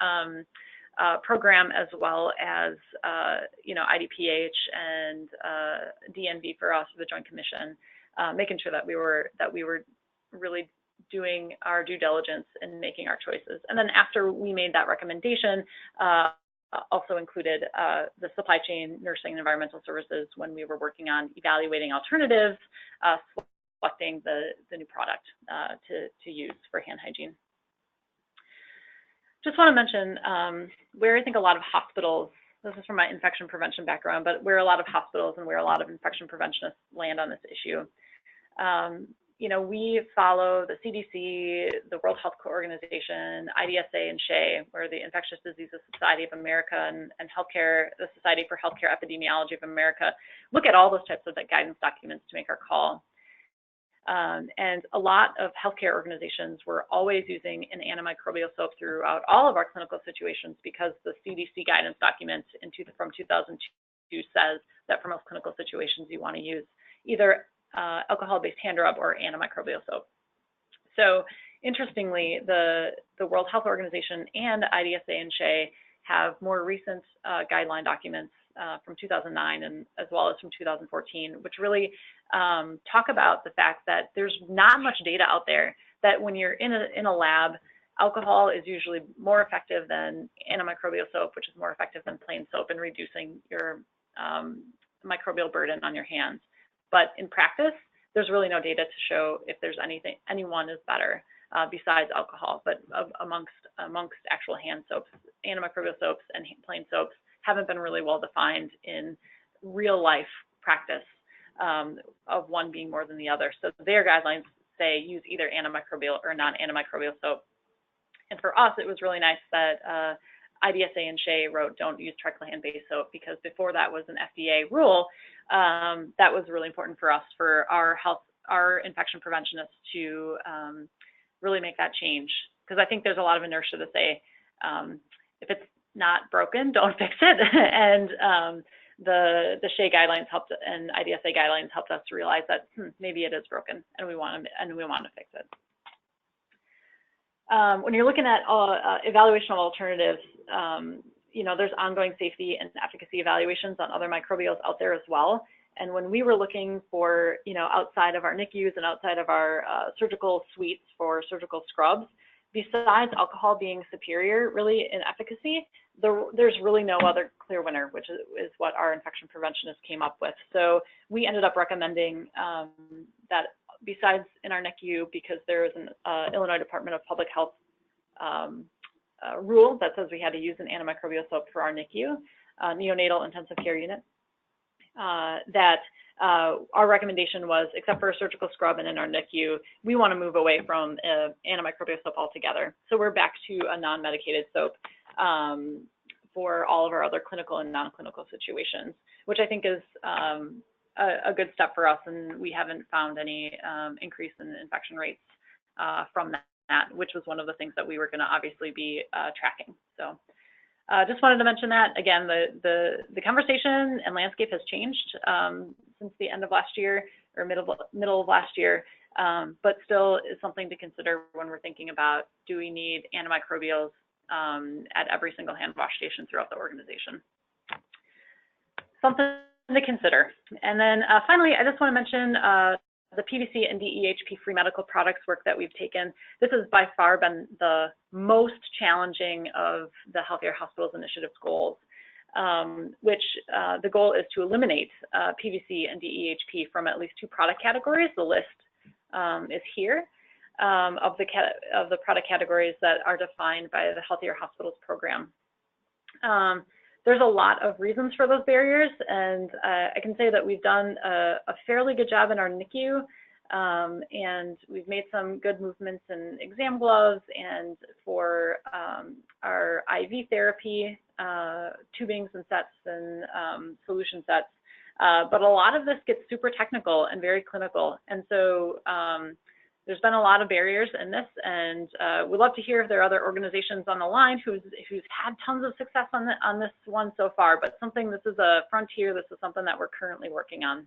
program, as well as IDPH and DNV for us, the Joint Commission, making sure that we were really doing our due diligence and making our choices. And then after we made that recommendation, also included the supply chain, nursing, and environmental services when we were working on evaluating alternatives, selecting the new product to use for hand hygiene. Just want to mention where I think a lot of hospitals, this is from my infection prevention background, but where a lot of hospitals and where a lot of infection preventionists land on this issue. You know, we follow the CDC, the World Health Organization, IDSA, and SHEA, where the Infectious Diseases Society of America and Healthcare, the Society for Healthcare Epidemiology of America, look at all those types of guidance documents to make our call. And a lot of healthcare organizations were always using an antimicrobial soap throughout all of our clinical situations because the CDC guidance document from 2002 says that for most clinical situations you want to use either alcohol-based hand rub or antimicrobial soap. So interestingly, the World Health Organization and IDSA and SHEA have more recent guideline documents from 2009 and as well as from 2014, which really talk about the fact that there's not much data out there that when you're in a lab, alcohol is usually more effective than antimicrobial soap, which is more effective than plain soap in reducing your microbial burden on your hands. But in practice, there's really no data to show if there's anyone is better besides alcohol. But amongst actual hand soaps, antimicrobial soaps and plain soaps haven't been really well defined in real life practice of one being more than the other. So their guidelines say use either antimicrobial or non-antimicrobial soap. And for us, it was really nice that IDSA and SHEA wrote don't use triclosan-based soap because before that was an FDA rule. That was really important for us, for our infection preventionists to really make that change. Because I think there's a lot of inertia to say, if it's not broken, don't fix it. And the SHEA guidelines helped, and IDSA guidelines helped us to realize that maybe it is broken, and we want to fix it. When you're looking at evaluation of alternatives, you know, there's ongoing safety and efficacy evaluations on other microbials out there as well. And when we were looking for, you know, outside of our NICUs and outside of our surgical suites for surgical scrubs, besides alcohol being superior really in efficacy, there's really no other clear winner, which is what our infection preventionists came up with. So we ended up recommending that besides in our NICU, because there is an Illinois Department of Public Health rule that says we had to use an antimicrobial soap for our NICU, neonatal intensive care unit, that our recommendation was, except for a surgical scrub and in our NICU, we want to move away from antimicrobial soap altogether. So we're back to a non-medicated soap for all of our other clinical and non-clinical situations, which I think is a good step for us, and we haven't found any increase in infection rates from that, which was one of the things that we were going to obviously be tracking. So just wanted to mention that. Again, the conversation and landscape has changed since the end of last year or middle of last year, but still is something to consider when we're thinking about, do we need antimicrobials at every single hand wash station throughout the organization. Something to consider. And then finally, I just want to mention the PVC and DEHP free medical products work that we've taken. This has by far been the most challenging of the Healthier Hospitals Initiative's goals, which the goal is to eliminate PVC and DEHP from at least 2 product categories. The list is here of the product categories that are defined by the Healthier Hospitals program. There's a lot of reasons for those barriers, and I can say that we've done a fairly good job in our NICU, and we've made some good movements in exam gloves and for our IV therapy, tubings and sets and solution sets. But a lot of this gets super technical and very clinical, and so there's been a lot of barriers in this, and we'd love to hear if there are other organizations on the line who's had tons of success on this one so far, but this is a frontier, this is something that we're currently working on.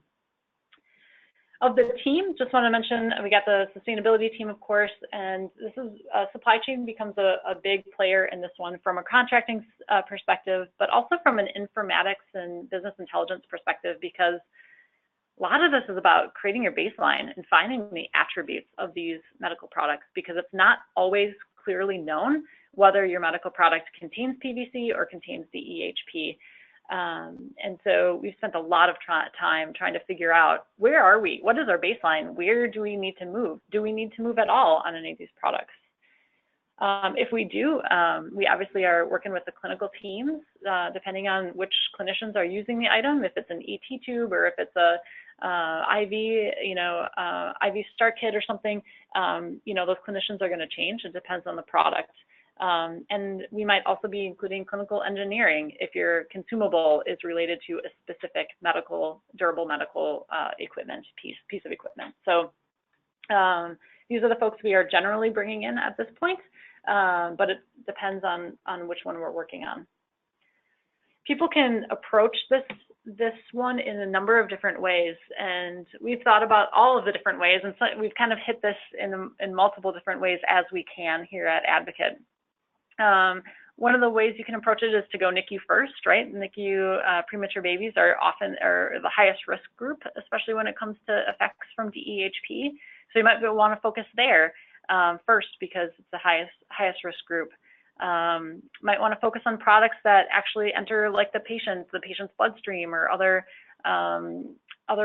Of the team, just want to mention, we got the sustainability team, of course, and this is supply chain becomes a big player in this one from a contracting perspective, but also from an informatics and business intelligence perspective, because a lot of this is about creating your baseline and finding the attributes of these medical products, because it's not always clearly known whether your medical product contains PVC or contains DEHP. And so we've spent a lot of time trying to figure out, where are we? What is our baseline? Where do we need to move? Do we need to move at all on any of these products? If we do, we obviously are working with the clinical teams, depending on which clinicians are using the item, if it's an ET tube or if it's a IV, IV start kit or something, those clinicians are going to change. It depends on the product. And we might also be including clinical engineering if your consumable is related to a specific durable medical equipment, piece of equipment. So these are the folks we are generally bringing in at this point, but it depends on which one we're working on. People can approach this one in a number of different ways, and we've thought about all of the different ways, and so we've kind of hit this in multiple different ways as we can here at Advocate. One of the ways you can approach it is to go NICU first, right? NICU premature babies are the highest risk group, especially when it comes to effects from DEHP. So you might want to focus there first because it's the highest risk group. Might want to focus on products that actually enter like the patient's bloodstream or other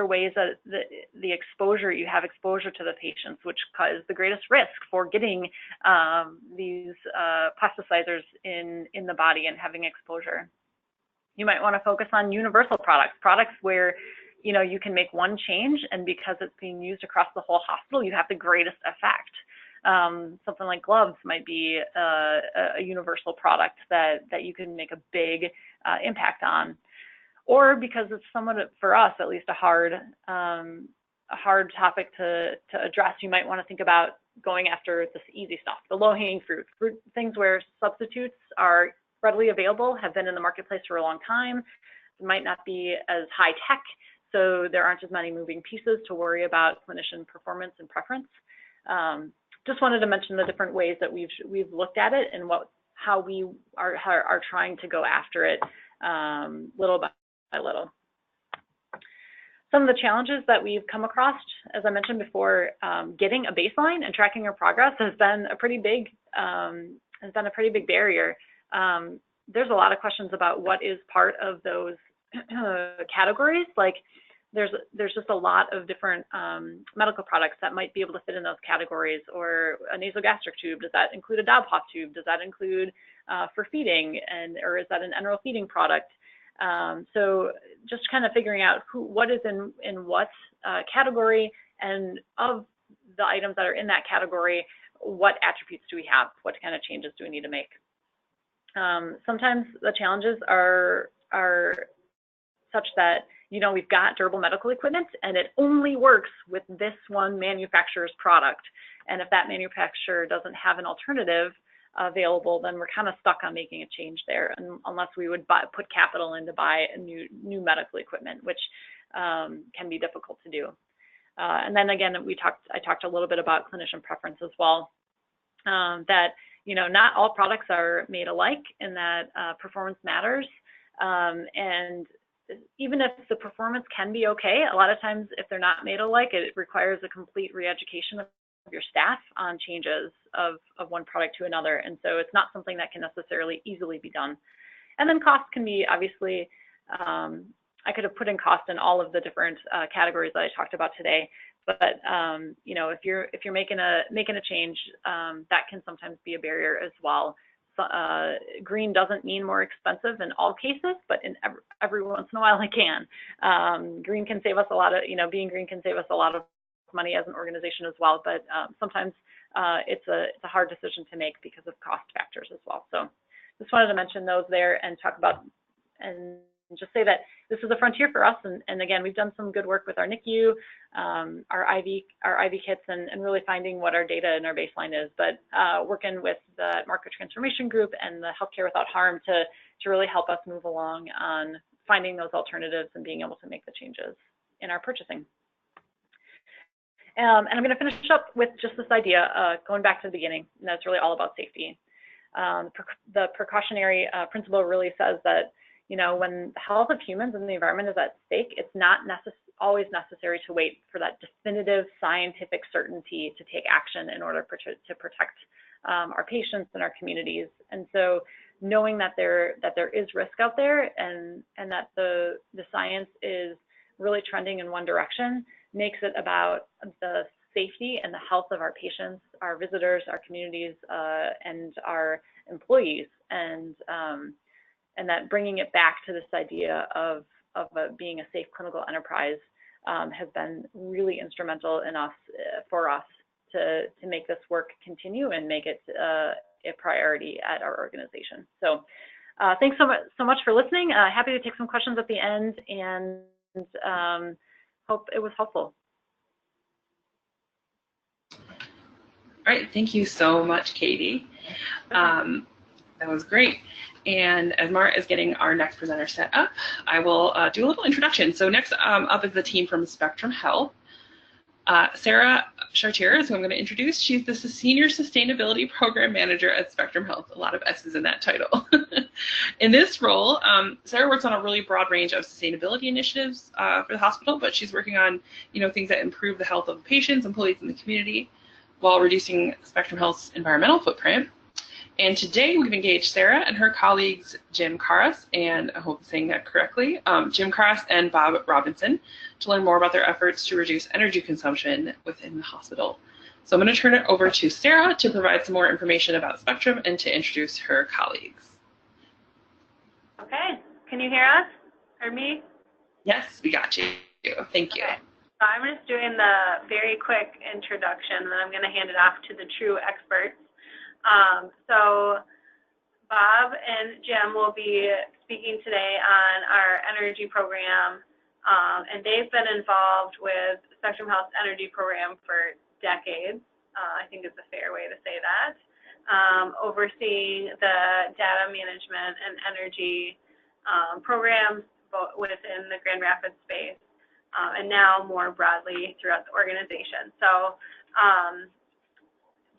ways that the exposure, you have exposure to the patients, which cause the greatest risk for getting these plasticizers in the body and having exposure. You might want to focus on universal products where you can make one change, and because it's being used across the whole hospital, you have the greatest effect. Something like gloves might be a universal product that you can make a big impact on. Or because it's somewhat, for us at least, a hard topic to address, you might want to think about going after this easy stuff, the low-hanging fruit, things where substitutes are readily available, have been in the marketplace for a long time, might not be as high tech, so there aren't as many moving pieces to worry about clinician performance and preference. Just wanted to mention the different ways that we've looked at it and how we are trying to go after it little by little. Some of the challenges that we've come across, as I mentioned before, getting a baseline and tracking our progress has been a pretty big barrier. There's a lot of questions about what is part of those categories. Like there's just a lot of different medical products that might be able to fit in those categories, or a nasogastric tube. Does that include a Dow-Pop tube? Does that include for feeding, or is that an enteral feeding product? So just kind of figuring out what is in what category, and of the items that are in that category, what attributes do we have? What kind of changes do we need to make? Sometimes the challenges are such that, we've got durable medical equipment and it only works with this one manufacturer's product. And if that manufacturer doesn't have an alternative available, then we're kind of stuck on making a change there, unless we would put capital in to buy a new medical equipment, which can be difficult to do. And then again, I talked a little bit about clinician preference as well, that not all products are made alike, and that performance matters. And even if the performance can be okay, a lot of times if they're not made alike, it requires a complete re-education of your staff on changes of one product to another. And so it's not something that can necessarily easily be done. And then cost can be, obviously, I could have put in cost in all of the different categories that I talked about today. But if you're making a change, that can sometimes be a barrier as well. Green doesn't mean more expensive in all cases, but in every once in a while it can. Green can save us a lot of, being green can save us a lot of money as an organization as well. But sometimes it's a hard decision to make because of cost factors as well. So just wanted to mention those there and talk about and just say that this is a frontier for us. And again, we've done some good work with our NICU, our IV kits, and really finding what our data and our baseline is. But working with the Market Transformation Group and the Healthcare Without Harm to really help us move along on finding those alternatives and being able to make the changes in our purchasing. And I'm going to finish up with just this idea, going back to the beginning, and that's really all about safety. The precautionary principle really says that when the health of humans and the environment is at stake, it's not always necessary to wait for that definitive scientific certainty to take action in order to protect our patients and our communities. And so knowing that there is risk out there and that the science is really trending in one direction makes it about the safety and the health of our patients, our visitors, our communities, and our employees, and that bringing it back to this idea of being a safe clinical enterprise has been really instrumental in for us to make this work continue and make it a priority at our organization. So thanks so much for listening. Happy to take some questions at the end, and hope it was helpful. All right, thank you so much, Katie. That was great. And as Mara is getting our next presenter set up, I will do a little introduction. So next up is the team from Spectrum Health. Sarah Chartier is who I'm going to introduce. She's the Senior Sustainability Program Manager at Spectrum Health. A lot of S's in that title. In this role, Sarah works on a really broad range of sustainability initiatives for the hospital, but she's working on things that improve the health of patients, employees, and the community while reducing Spectrum Health's environmental footprint. And today we've engaged Sarah and her colleagues Jim Karas, and I hope I'm saying that correctly, Jim Karas and Bob Robinson, to learn more about their efforts to reduce energy consumption within the hospital. So I'm going to turn it over to Sarah to provide some more information about Spectrum and to introduce her colleagues. Okay, can you hear us or me? Yes, we got you. Thank you. Okay. So I'm just doing the very quick introduction, and then I'm going to hand it off to the true experts. So Bob and Jim will be speaking today on our energy program, and they've been involved with Spectrum Health's energy program for decades. I think it's a fair way to say that. Overseeing the data management and energy programs within the Grand Rapids space, and now more broadly throughout the organization. So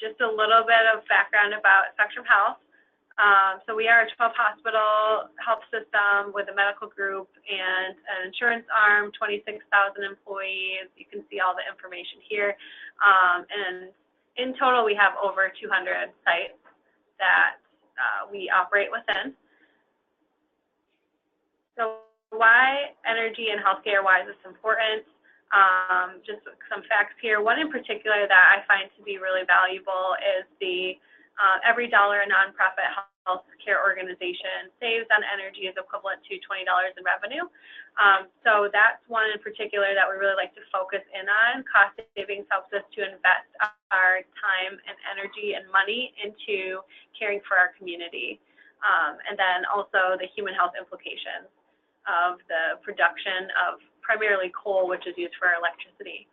just a little bit of background about Spectrum Health. So we are a 12-hospital health system with a medical group and an insurance arm, 26,000 employees. You can see all the information here. And in total, we have over 200 sites that we operate within. So why energy and healthcare, why is this important? Just some facts here. One in particular that I find to be really valuable is the every dollar a nonprofit healthcare organization saves on energy is equivalent to $20 in revenue. So that's one in particular that we really like to focus in on. Cost savings helps us to invest our time and energy and money into caring for our community. And then also the human health implications of the production of primarily coal, which is used for electricity.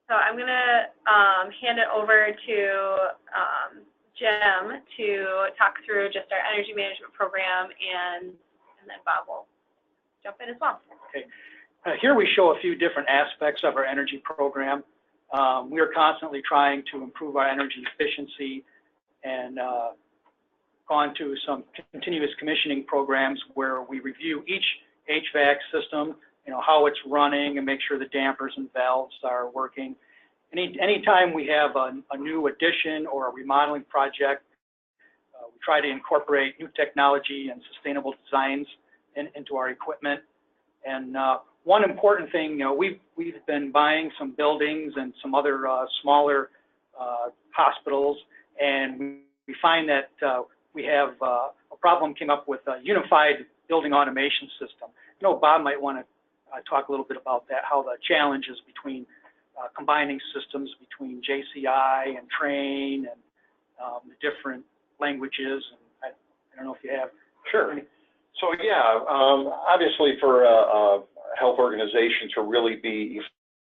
So I'm going to hand it over to Jim to talk through just our energy management program, and then Bob will jump in as well. Okay. Here we show a few different aspects of our energy program. We are constantly trying to improve our energy efficiency and gone to some continuous commissioning programs where we review each HVAC system, how it's running and make sure the dampers and valves are working. Anytime we have a new addition or a remodeling project, we try to incorporate new technology and sustainable designs into our equipment. And one important thing, we've been buying some buildings and some other smaller hospitals, and we find that we have a problem came up with a unified building automation system. Bob might want to talk a little bit about that, how the challenges between combining systems between JCI and Train and the different languages. And I don't know if you have. Sure. So yeah, obviously for a health organization to really be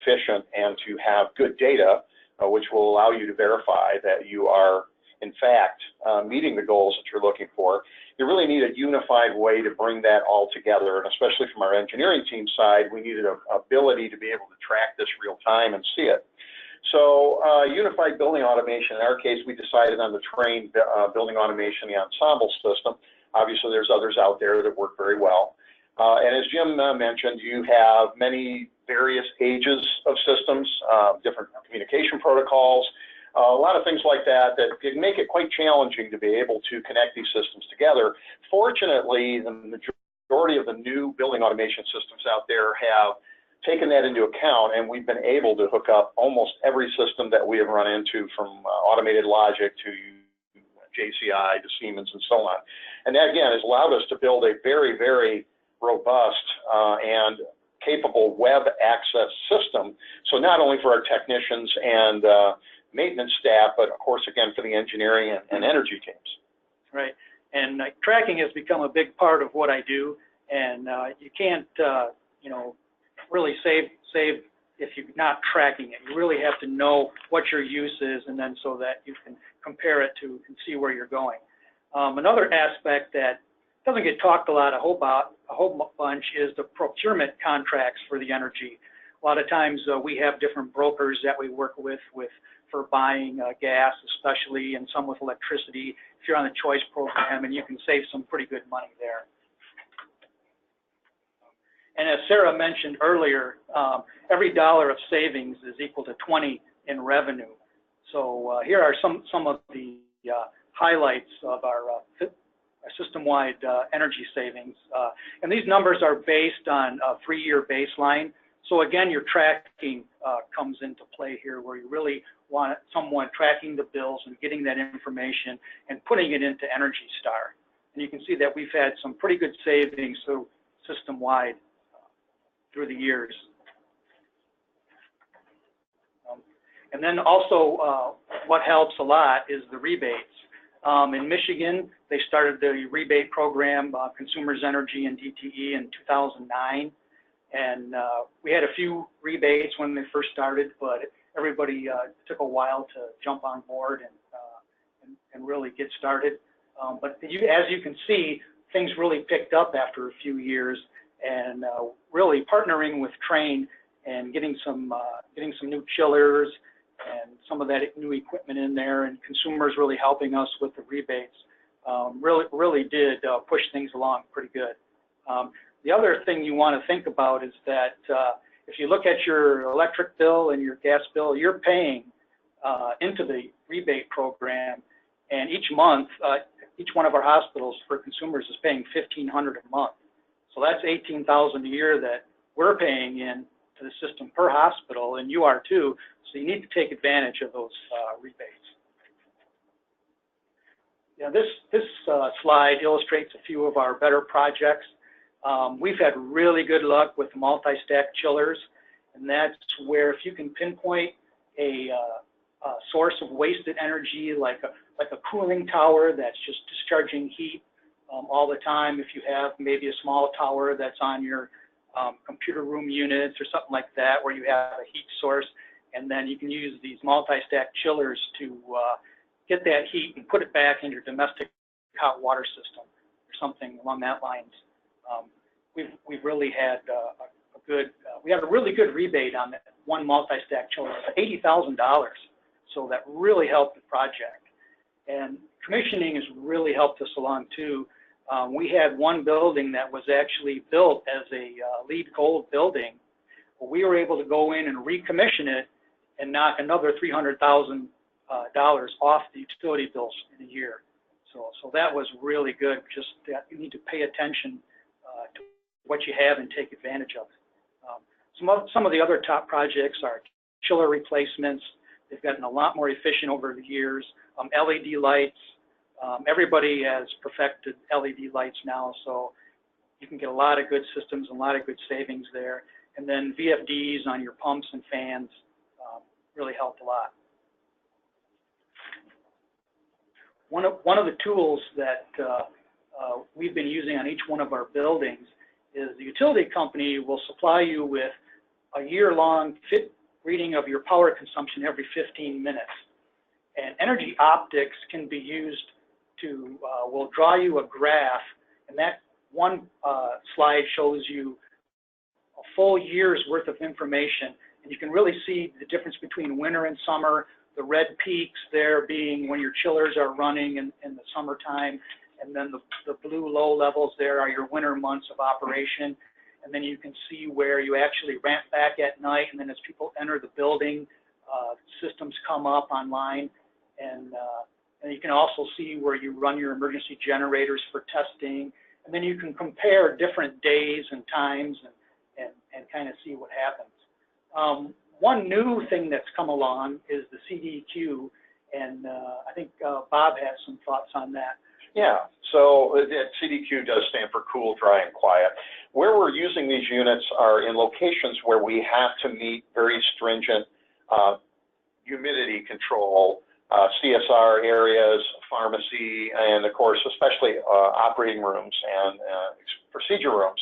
efficient and to have good data, which will allow you to verify that you are in fact meeting the goals that you're looking for, you really need a unified way to bring that all together. And especially from our engineering team side, we needed an ability to be able to track this real time and see it. So unified building automation, in our case, we decided on the Train building automation, the Ensemble system. Obviously, there's others out there that work very well. And as Jim mentioned, you have many various ages of systems, different communication protocols, a lot of things like that that can make it quite challenging to be able to connect these systems together. Fortunately, the majority of the new building automation systems out there have taken that into account, and we've been able to hook up almost every system that we have run into, from automated logic to JCI to Siemens and so on. And that, again, has allowed us to build a very, very robust and capable web access system. So not only for our technicians and maintenance staff, but of course, again, for the engineering and energy teams. Right. And tracking has become a big part of what I do. And you can't, you know, really save if you're not tracking it. You really have to know what your use is, and then so that you can compare it to and see where you're going. Another aspect that doesn't get talked a whole bunch is the procurement contracts for the energy. A lot of times we have different brokers that we work with for buying gas, especially, and some with electricity. If you're on the choice program, and you can save some pretty good money there. And as Sarah mentioned earlier, every dollar of savings is equal to 20 in revenue. So here are some of the highlights of our system-wide energy savings. And these numbers are based on a 3-year baseline. So again, your tracking comes into play here, where you really want someone tracking the bills and getting that information and putting it into Energy Star. And you can see that we've had some pretty good savings so system-wide through the years. And then also what helps a lot is the rebates. In Michigan, they started the rebate program, Consumers Energy and DTE, in 2009. And we had a few rebates when they first started, but everybody took a while to jump on board and really get started. But as you can see, things really picked up after a few years, and really partnering with Trane and getting some new chillers and some of that new equipment in there, and consumers really helping us with the rebates, really did push things along pretty good. The other thing you want to think about is that if you look at your electric bill and your gas bill, you're paying into the rebate program, and each month, each one of our hospitals for consumers is paying $1,500 a month. So that's $18,000 a year that we're paying in to the system per hospital, and you are too. So you need to take advantage of those rebates. Yeah, this slide illustrates a few of our better projects. We've had really good luck with multi-stack chillers, and that's where if you can pinpoint a source of wasted energy, like a cooling tower that's just discharging heat all the time. If you have maybe a small tower that's on your computer room units or something like that, where you have a heat source, and then you can use these multi-stack chillers to get that heat and put it back in your domestic hot water system or something along that lines. We've really had we had a really good rebate on that one multi-stack chiller, $80,000. So that really helped the project. And commissioning has really helped us along too. We had one building that was actually built as a LEED Gold building. We were able to go in and recommission it and knock another $300,000 off the utility bills in a year. So that was really good. Just that you need to pay attention to what you have and take advantage of it. Some of the other top projects are chiller replacements. They've gotten a lot more efficient over the years. LED lights. Everybody has perfected LED lights now, so you can get a lot of good systems and a lot of good savings there. And then VFDs on your pumps and fans really help a lot. One of the tools that we've been using on each one of our buildings is the utility company will supply you with a year-long reading of your power consumption every 15 minutes. And Energy Optics can be used to, will draw you a graph, and that one slide shows you a full year's worth of information. And you can really see the difference between winter and summer, the red peaks there being when your chillers are running in the summertime, and then the blue low levels there are your winter months of operation. And then you can see where you actually ramp back at night, and then as people enter the building, systems come up online, and you can also see where you run your emergency generators for testing, and then you can compare different days and times and kind of see what happens. One new thing that's come along is the CDQ, and I think Bob has some thoughts on that. Yeah, so CDQ does stand for cool, dry, and quiet. Where we're using these units are in locations where we have to meet very stringent humidity control, CSR areas, pharmacy, and of course, especially operating rooms and procedure rooms.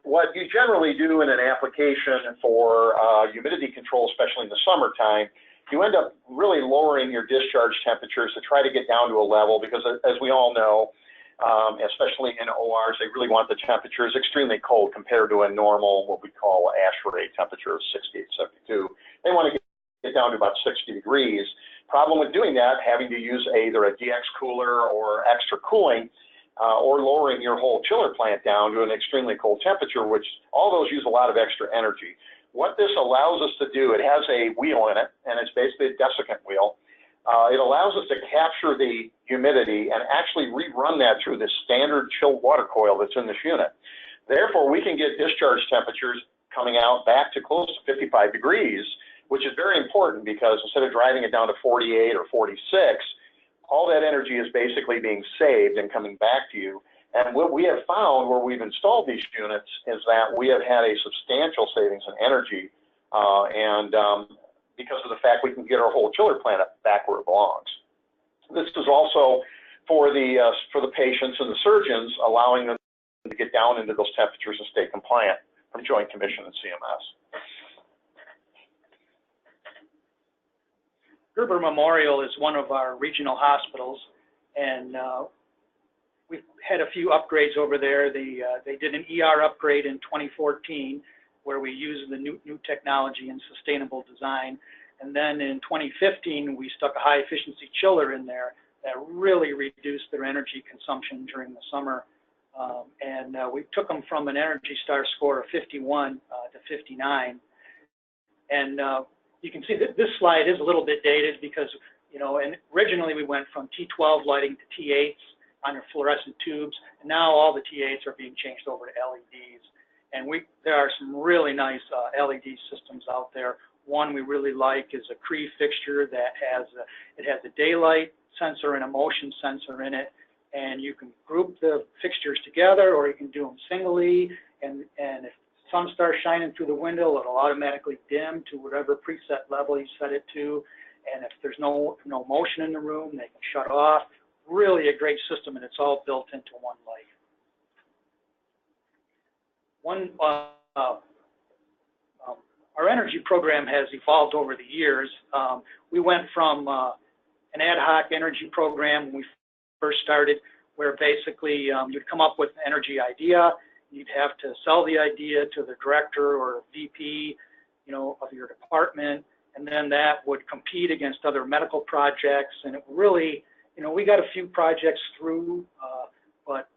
What you generally do in an application for humidity control, especially in the summertime, you end up really lowering your discharge temperatures to try to get down to a level, because as we all know, especially in ORs, they really want the temperatures extremely cold compared to a normal, what we call ASHRAE temperature of 68, 72. They want to get down to about 60 degrees. Problem with doing that, having to use either a DX cooler or extra cooling, or lowering your whole chiller plant down to an extremely cold temperature, which all those use a lot of extra energy. What this allows us to do, it has a wheel in it, and it's basically a desiccant wheel. It allows us to capture the humidity and actually rerun that through the standard chilled water coil that's in this unit. Therefore, we can get discharge temperatures coming out back to close to 55 degrees, which is very important, because instead of driving it down to 48 or 46, all that energy is basically being saved and coming back to you. And what we have found where we've installed these units is that we have had a substantial savings in energy, because of the fact we can get our whole chiller plant back where it belongs. This is also for the patients and the surgeons, allowing them to get down into those temperatures and stay compliant from Joint Commission and CMS. Gerber Memorial is one of our regional hospitals, and we've had a few upgrades over there. They did an ER upgrade in 2014, where we used the new technology and sustainable design. And then in 2015, we stuck a high efficiency chiller in there that really reduced their energy consumption during the summer. We took them from an Energy Star score of 51 to 59. And you can see that this slide is a little bit dated, because, and originally we went from T12 lighting to T8s on your fluorescent tubes, and now all the T8s are being changed over to LEDs. And there are some really nice LED systems out there. One we really like is a Cree fixture that has a daylight sensor and a motion sensor in it, and you can group the fixtures together, or you can do them singly, and if sun starts shining through the window, it'll automatically dim to whatever preset level you set it to, and if there's no motion in the room, they can shut off. Really a great system, and it's all built into one light. Our energy program has evolved over the years. We went from an ad hoc energy program when we first started, where basically you'd come up with an energy idea, you'd have to sell the idea to the director or VP, of your department, and then that would compete against other medical projects, and it really, we got a few projects through, but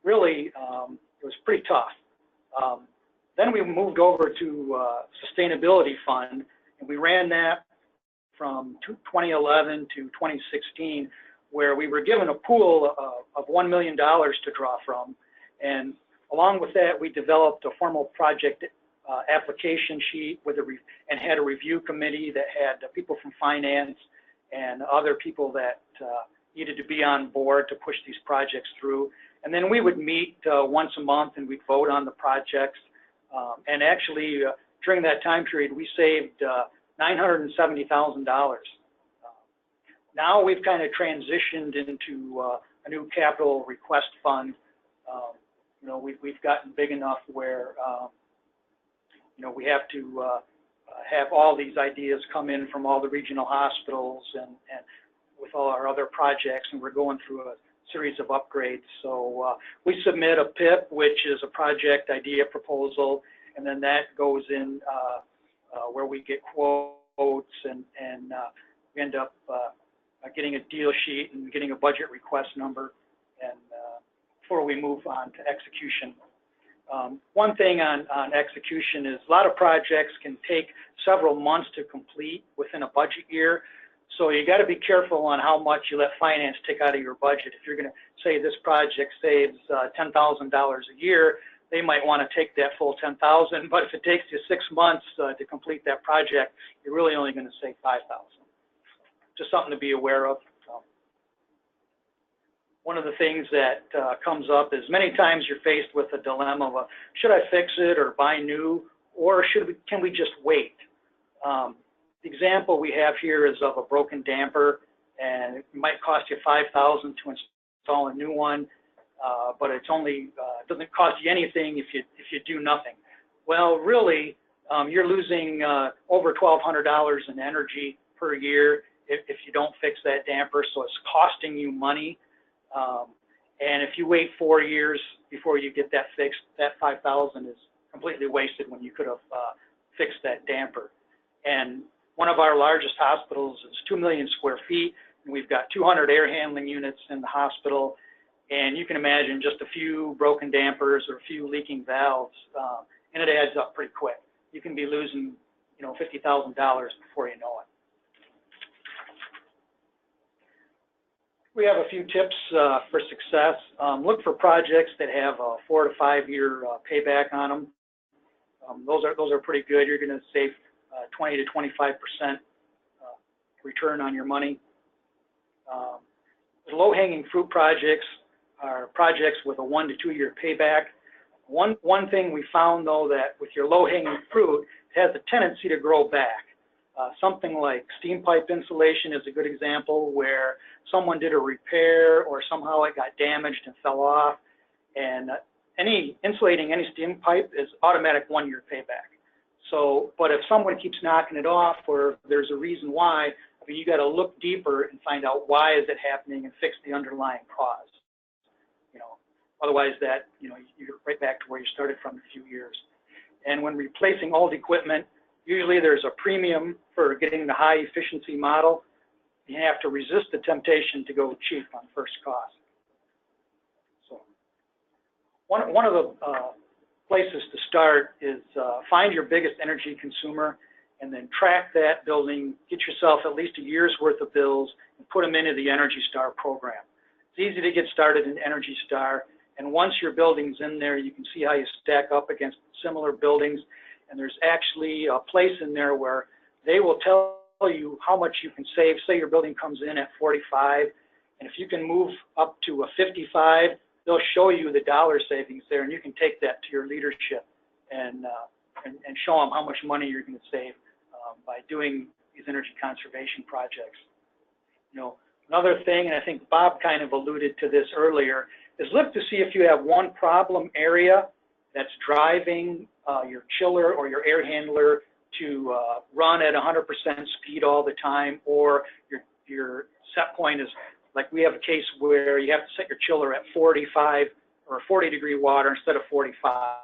really it was pretty tough. Then we moved over to Sustainability Fund, and we ran that from 2011 to 2016, where we were given a pool of $1 million to draw from. And along with that, we developed a formal project application sheet and had a review committee that had people from finance and other people that needed to be on board to push these projects through. And then we would meet once a month, and we'd vote on the projects. And actually, during that time period, we saved $970,000. Now we've kind of transitioned into a new capital request fund. We've gotten big enough where we have to have all these ideas come in from all the regional hospitals and with all our other projects, and we're going through a series of upgrades. So we submit a PIP, which is a project idea proposal, and then that goes in where we get quotes, and we end up getting a deal sheet and getting a budget request number, and before we move on to execution. One thing on execution is a lot of projects can take several months to complete within a budget year. So you got to be careful on how much you let finance take out of your budget. If you're going to say this project saves $10,000 a year, they might want to take that full $10,000. But if it takes you 6 months to complete that project, you're really only going to save $5,000. Just something to be aware of. One of the things that comes up is many times you're faced with a dilemma of should I fix it or buy new, or can we just wait? The example we have here is of a broken damper, and it might cost you $5,000 to install a new one, but it's only doesn't cost you anything if you do nothing. Well, really, you're losing over $1,200 in energy per year if you don't fix that damper, so it's costing you money. And if you wait 4 years before you get that fixed, that $5,000 is completely wasted when you could have fixed that damper. And one of our largest hospitals is 2 million square feet, and we've got 200 air handling units in the hospital. And you can imagine just a few broken dampers or a few leaking valves, and it adds up pretty quick. You can be losing, $50,000 before you know it. We have a few tips for success. Look for projects that have a 4 to 5 year payback on them. Those are pretty good. You're going to save 20 to 25% return on your money. Low-hanging fruit projects are projects with a 1 to 2 year payback. One thing we found, though, that with your low-hanging fruit, it has a tendency to grow back. Something like steam pipe insulation is a good example where someone did a repair or somehow it got damaged and fell off. And insulating any steam pipe is automatic 1 year payback. So, but if someone keeps knocking it off or there's a reason why, you got to look deeper and find out why is it happening and fix the underlying cause. Otherwise you're right back to where you started from in a few years. And when replacing old equipment, usually there's a premium for getting the high efficiency model. You have to resist the temptation to go cheap on first cost. So one of the places to start is find your biggest energy consumer and then track that building, get yourself at least a year's worth of bills and put them into the Energy Star program. It's easy to get started in Energy Star, and once your building's in there, you can see how you stack up against similar buildings. And there's actually a place in there where they will tell you how much you can save. Say your building comes in at 45, and if you can move up to a 55, they'll show you the dollar savings there, and you can take that to your leadership and show them how much money you're going to save by doing these energy conservation projects. Another thing, and I think Bob kind of alluded to this earlier, is look to see if you have one problem area that's driving your chiller or your air handler to run at 100% speed all the time, or your set point is, like we have a case where you have to set your chiller at 45 or 40 degree water instead of 45.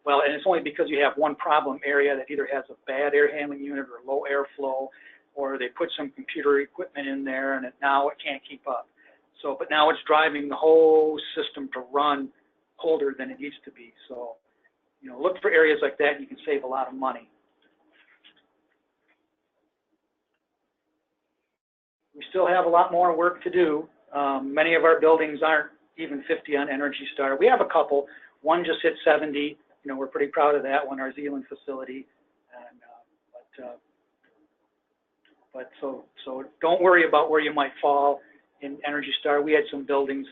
Well, and it's only because you have one problem area that either has a bad air handling unit or low airflow, or they put some computer equipment in there and now it can't keep up. So, but now it's driving the whole system to run colder than it needs to be. So, look for areas like that and you can save a lot of money. We still have a lot more work to do. Many of our buildings aren't even 50 on Energy Star. We have a couple. One just hit 70. We're pretty proud of that one, our Zealand facility. And, so don't worry about where you might fall in Energy Star. We had some buildings,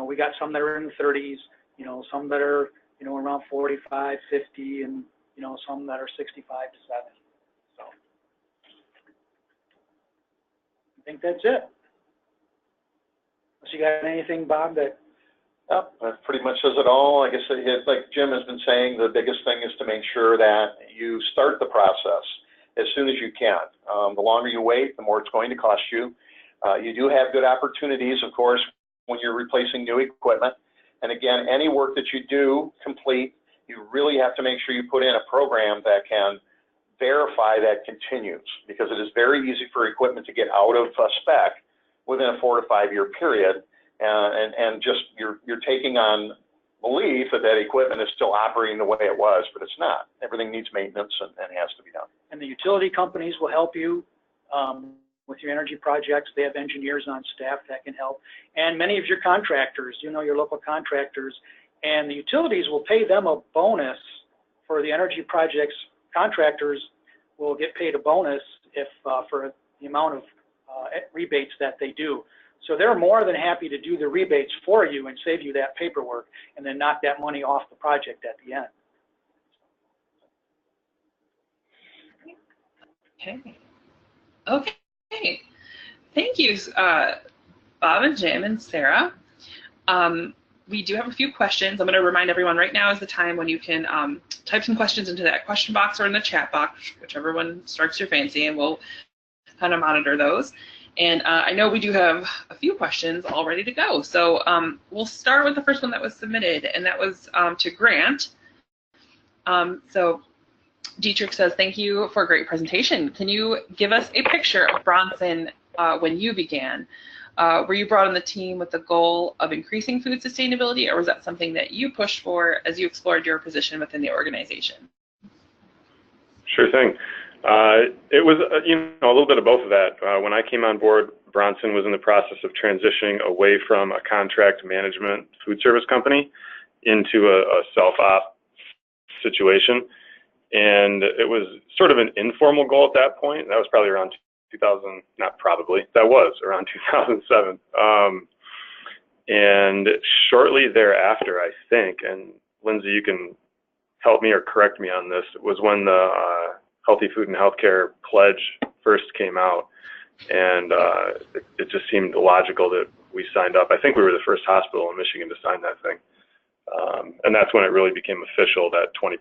we got some that are in the 30s, some that are, around 45, 50, and, some that are 65 to 70. So I think that's it. Unless you got anything, Bob, that? That pretty much says it all. I guess, like Jim has been saying, the biggest thing is to make sure that you start the process as soon as you can. The longer you wait, the more it's going to cost you. You do have good opportunities, of course, when you're replacing new equipment. And again, any work that you do complete, you really have to make sure you put in a program that can verify that continues, because it is very easy for equipment to get out of spec within a 4 to 5 year period. and just you're taking on belief that that equipment is still operating the way it was, but it's not. Everything needs maintenance and has to be done. And the utility companies will help you with your energy projects. They have engineers on staff that can help. And many of your contractors, your local contractors, and the utilities will pay them a bonus for the energy projects. Contractors will get paid a bonus if for the amount of rebates that they do. So they're more than happy to do the rebates for you and save you that paperwork and then knock that money off the project at the end. Okay. Thank you, Bob and Jim and Sarah. We do have a few questions. I'm going to remind everyone right now is the time when you can type some questions into that question box or in the chat box, whichever one strikes your fancy, and we'll kind of monitor those. And I know we do have a few questions all ready to go. So we'll start with the first one that was submitted, and that was to Grant. So Dietrich says, thank you for a great presentation. Can you give us a picture of Bronson when you began? Were you brought on the team with the goal of increasing food sustainability, or was that something that you pushed for as you explored your position within the organization? Sure thing. It was, a little bit of both of that. When I came on board, Bronson was in the process of transitioning away from a contract management food service company into a self-op situation. And it was sort of an informal goal at that point. That was probably around 2000, not probably, that was around 2007. And shortly thereafter, I think, and Lindsay, you can help me or correct me on this, it was when the Healthy Food and Healthcare Pledge first came out. And it just seemed logical that we signed up. I think we were the first hospital in Michigan to sign that thing. And that's when it really became official, that 20%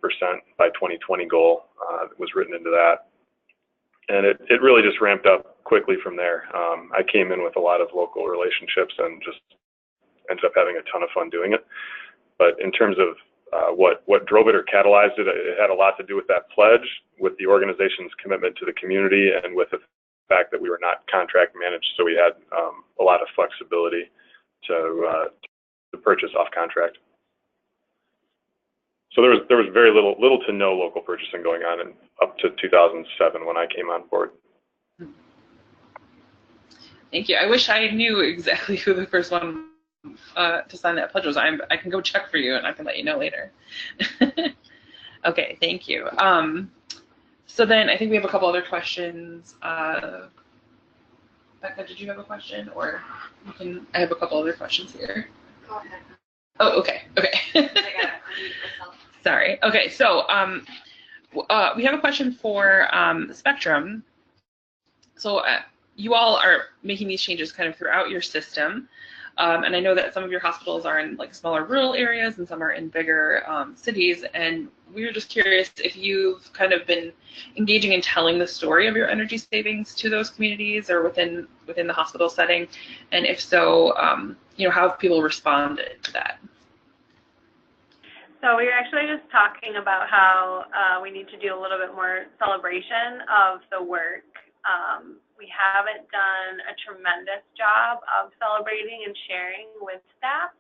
by 2020 goal was written into that. And it really just ramped up quickly from there. I came in with a lot of local relationships and just ended up having a ton of fun doing it. But in terms of what drove it or catalyzed it, it had a lot to do with that pledge, with the organization's commitment to the community, and with the fact that we were not contract managed, so we had a lot of flexibility to purchase off contract. So there was very little to no local purchasing going on up to 2007 when I came on board. Thank you. I wish I knew exactly who the first one to sign that pledge was. I can go check for you, and I can let you know later. Okay, thank you. So then I think we have a couple other questions. Becca, did you have a question, or you can? I have a couple other questions here. Go ahead. Oh, okay. Sorry. Okay, so we have a question for Spectrum. So you all are making these changes kind of throughout your system, and I know that some of your hospitals are in like smaller rural areas and some are in bigger cities, and we were just curious if you've kind of been engaging in telling the story of your energy savings to those communities or within the hospital setting, and if so, how have people responded to that? So we were actually just talking about how we need to do a little bit more celebration of the work. We haven't done a tremendous job of celebrating and sharing with staff,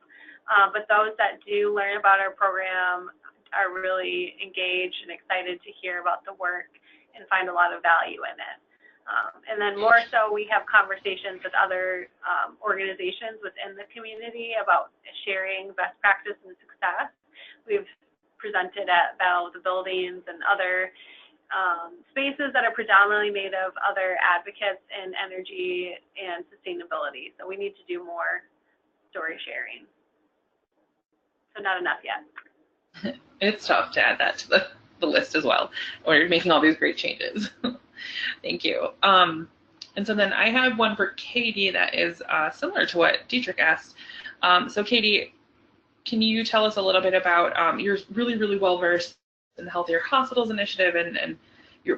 but those that do learn about our program are really engaged and excited to hear about the work and find a lot of value in it. And then more so, we have conversations with other organizations within the community about sharing best practice and success. We've presented at Battle of the Buildings and other spaces that are predominantly made of other advocates in energy and sustainability. So we need to do more story sharing. So not enough yet. It's tough to add that to the list as well. We're making all these great changes. Thank you. And so then I have one for Katie that is similar to what Dietrich asked. So Katie, can you tell us a little bit about, you're really well versed in the Healthier Hospitals Initiative and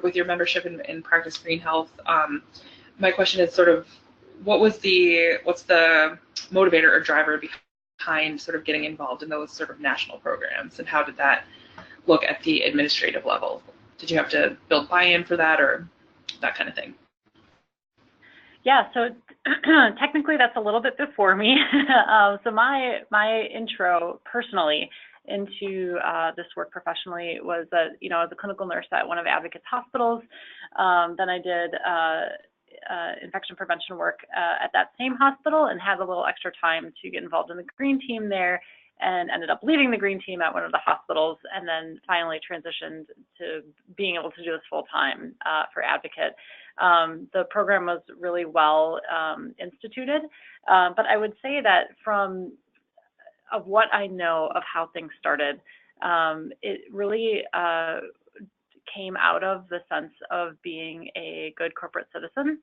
with your membership in Practice Green Health. My question is sort of, what's the motivator or driver behind sort of getting involved in those sort of national programs, and how did that look at the administrative level? Did you have to build buy-in for that or that kind of thing? Yeah, so technically that's a little bit before me. So my intro personally into this work professionally was as a clinical nurse at one of Advocate's hospitals. Then I did infection prevention work at that same hospital and had a little extra time to get involved in the green team there, and ended up leading the green team at one of the hospitals, and then finally transitioned to being able to do this full time for Advocate. The program was really well instituted, but I would say that of what I know of how things started, it really came out of the sense of being a good corporate citizen.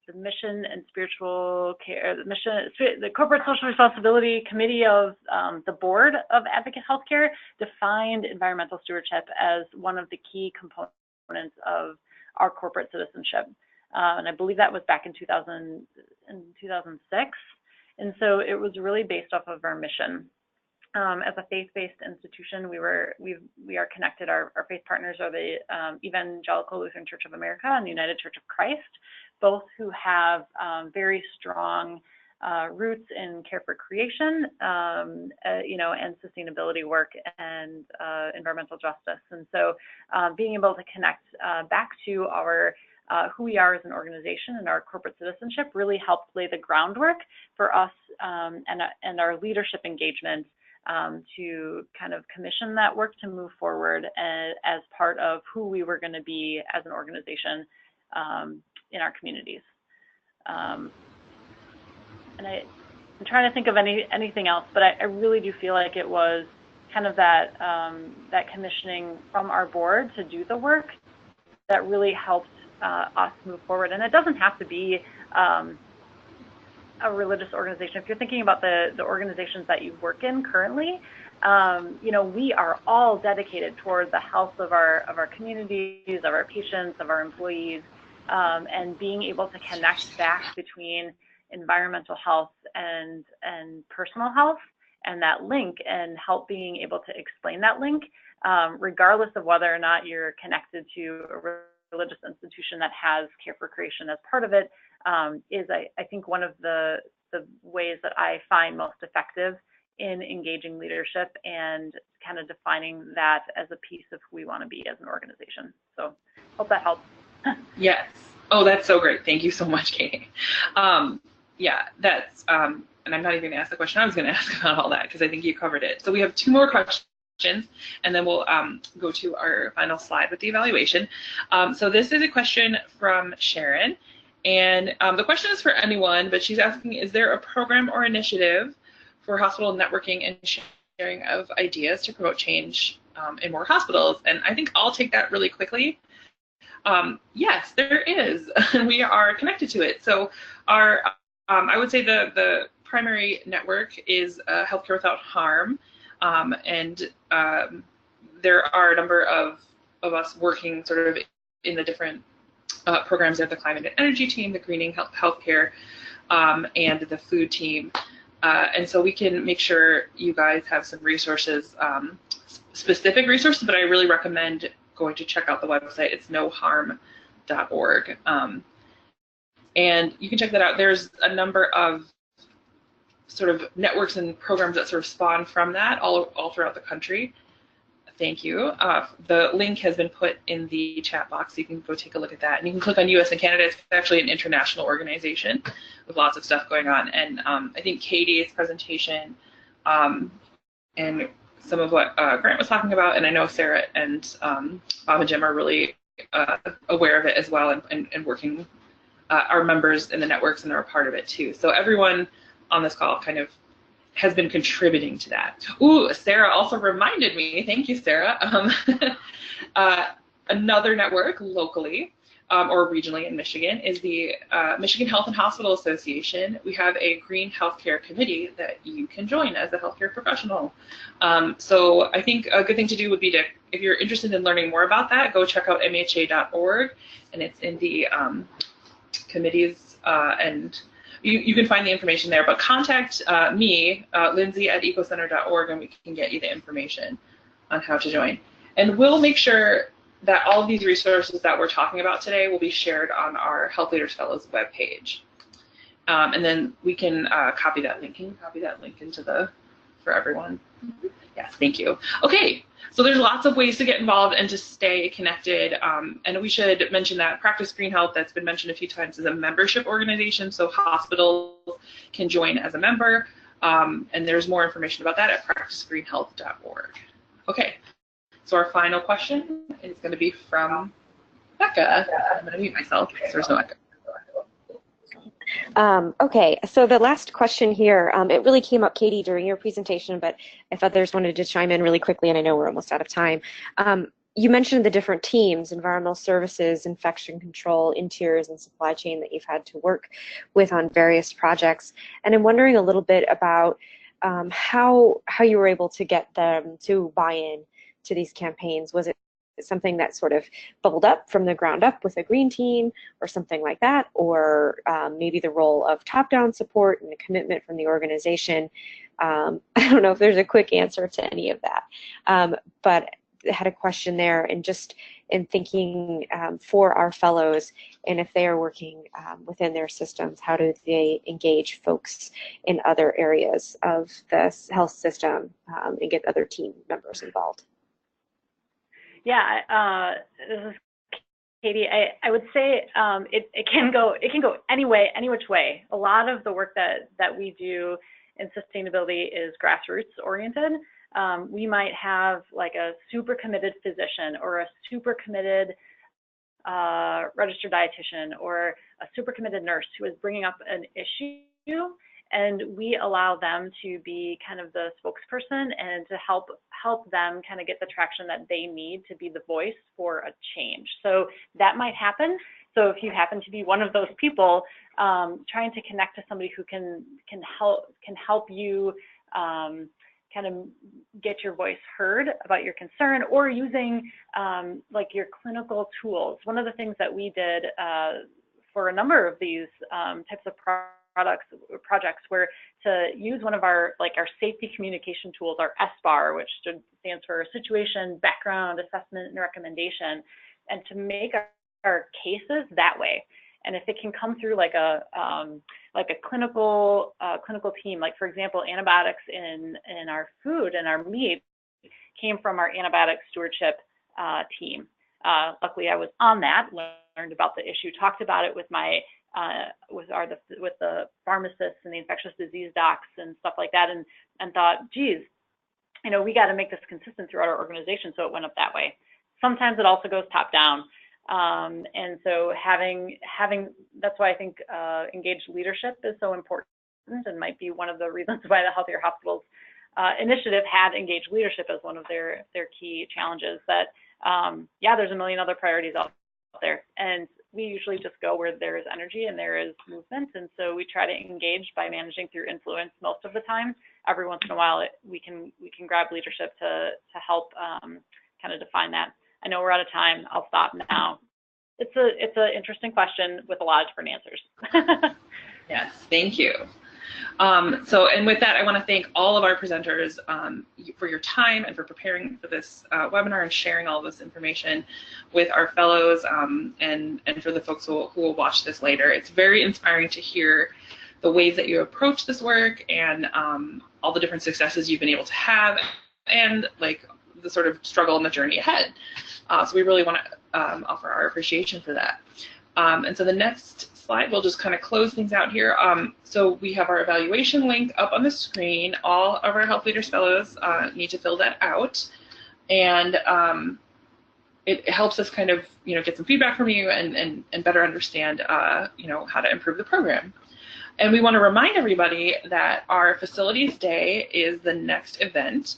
The mission and spiritual care, the corporate social responsibility committee of the board of Advocate Healthcare defined environmental stewardship as one of the key components of our corporate citizenship. And I believe that was back in 2006. And so it was really based off of our mission. As a faith-based institution, we are connected. Our faith partners are the Evangelical Lutheran Church of America and the United Church of Christ, both who have very strong roots in care for creation, and sustainability work and environmental justice. And so, being able to connect back to our who we are as an organization and our corporate citizenship really helped lay the groundwork for us and our leadership engagement to kind of commission that work to move forward as part of who we were going to be as an organization in our communities. And I'm trying to think of anything else, but I really do feel like it was kind of that commissioning from our board to do the work that really helped us move forward. And it doesn't have to be a religious organization. If you're thinking about the organizations that you work in currently, we are all dedicated toward the health of our communities, of our patients, of our employees, and being able to connect back between environmental health and personal health, and that link, and help being able to explain that link, regardless of whether or not you're connected to a religious institution that has care for creation as part of it, is I think one of the ways that I find most effective in engaging leadership and kind of defining that as a piece of who we want to be as an organization. So hope that helps. Yes. Oh, that's so great. Thank you so much, Katie. Yeah, that's, and I'm not even going to ask the question I was going to ask about all that, because I think you covered it. So we have 2 more questions, and then we'll go to our final slide with the evaluation. So this is a question from Sharon, and the question is for anyone, but she's asking, is there a program or initiative for hospital networking and sharing of ideas to promote change in more hospitals? And I think I'll take that really quickly. Yes, there is. We are connected to it. So our, I would say the primary network is Healthcare Without Harm, and there are a number of us working sort of in the different programs of the climate and energy team, the greening healthcare, and the food team. And so we can make sure you guys have some resources, specific resources, but I really recommend going to check out the website. It's noharm.org. And you can check that out. There's a number of sort of networks and programs that sort of spawn from that all throughout the country. Thank you. The link has been put in the chat box, so you can go take a look at that. And you can click on US and Canada. It's actually an international organization with lots of stuff going on. And I think Katie's presentation and some of what Grant was talking about, and I know Sarah and Bob and Jim are really aware of it as well, and working, are members in the networks and are a part of it too. So everyone on this call kind of has been contributing to that. Ooh, Sarah also reminded me, thank you, Sarah, another network locally or regionally in Michigan is the Michigan Health and Hospital Association. We have a green healthcare committee that you can join as a healthcare professional. So I think a good thing to do would be to, if you're interested in learning more about that, go check out mha.org, and it's in the committees, and you can find the information there, but contact me, Lindsay at ecocenter.org, and we can get you the information on how to join. And we'll make sure that all of these resources that we're talking about today will be shared on our Health Leaders Fellows webpage. And then we can copy that link. Can you copy that link for everyone? Yes, thank you. Okay, so there's lots of ways to get involved and to stay connected. And we should mention that Practice Green Health, that's been mentioned a few times, is a membership organization, so hospitals can join as a member. And there's more information about that at practicegreenhealth.org. Okay, so our final question is going to be from Becca. I'm going to mute myself because there's no echo. Okay, so the last question here, it really came up, Katie, during your presentation, but if others wanted to chime in really quickly, and I know we're almost out of time, you mentioned the different teams, environmental services, infection control, interiors, and supply chain that you've had to work with on various projects, and I'm wondering a little bit about how you were able to get them to buy in to these campaigns. Was it something that sort of bubbled up from the ground up with a green team or something like that, or maybe the role of top-down support and a commitment from the organization? I don't know if there's a quick answer to any of that, but I had a question there, and just in thinking for our fellows, and if they are working within their systems, how do they engage folks in other areas of the health system and get other team members involved? Yeah, this is Katie. I would say it can go any which way. A lot of the work that we do in sustainability is grassroots oriented. We might have like a super committed physician or a super committed registered dietitian or a super committed nurse who is bringing up an issue, and we allow them to be kind of the spokesperson and to help them kind of get the traction that they need to be the voice for a change. So that might happen. So if you happen to be one of those people, trying to connect to somebody who can help you kind of get your voice heard about your concern, or using like your clinical tools. One of the things that we did for a number of these types of projects were to use one of our safety communication tools, our SBAR, which stands for Situation, Background, Assessment, and Recommendation, and to make our cases that way. And if it can come through like a clinical team, like for example, antibiotics in our food and our meat came from our antibiotic stewardship team. Luckily, I was on that, learned about the issue, talked about it with the pharmacists and the infectious disease docs and stuff like that, and thought, geez, we got to make this consistent throughout our organization, so it went up that way. Sometimes it also goes top down, and so having that's why I think engaged leadership is so important, and might be one of the reasons why the Healthier Hospitals initiative had engaged leadership as one of their key challenges. That yeah, there's a million other priorities out there, and we usually just go where there is energy and there is movement, and so we try to engage by managing through influence most of the time. Every once in a while, we can grab leadership to help kind of define that. I know we're out of time. I'll stop now. It's an interesting question with a lot of different answers. Yes, thank you. And with that, I want to thank all of our presenters for your time and for preparing for this webinar and sharing all of this information with our fellows and for the folks who will watch this later. It's very inspiring to hear the ways that you approach this work and all the different successes you've been able to have, and like the sort of struggle and the journey ahead. So we really want to offer our appreciation for that. And so the next slide, we'll just kind of close things out here. So we have our evaluation link up on the screen. All of our Health Leaders Fellows need to fill that out. And it helps us kind of, get some feedback from you and better understand, how to improve the program. And we want to remind everybody that our Facilities Day is the next event.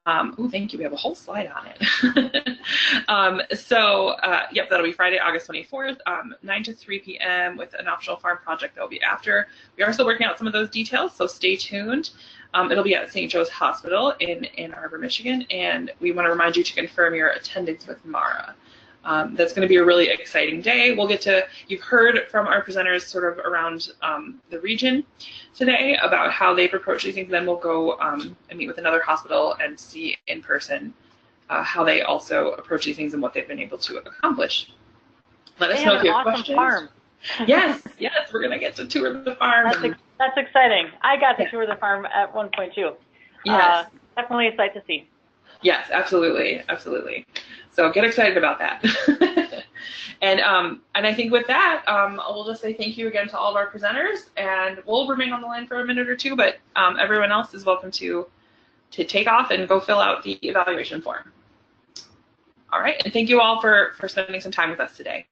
Oh, thank you. We have a whole slide on it. Yep, that'll be Friday, August 24th, 9 to 3 p.m. with an optional farm project that will be after. We are still working out some of those details, so stay tuned. It'll be at St. Joe's Hospital in Ann Arbor, Michigan, and we want to remind you to confirm your attendance with Mara. That's going to be a really exciting day. We'll get to, you've heard from our presenters sort of around the region today about how they've approached these things. Then we'll go and meet with another hospital and see in person how they also approach these things and what they've been able to accomplish. Let us They know have if you an have awesome questions. farm. Yes, we're going to get to tour the farm. That's exciting. I got to tour the farm at 1.2. Yes. Definitely a sight to see. Yes, absolutely, absolutely. So get excited about that. And I think with that, we'll just say thank you again to all of our presenters, and we'll remain on the line for a minute or two, but everyone else is welcome to take off and go fill out the evaluation form. All right, and thank you all for spending some time with us today.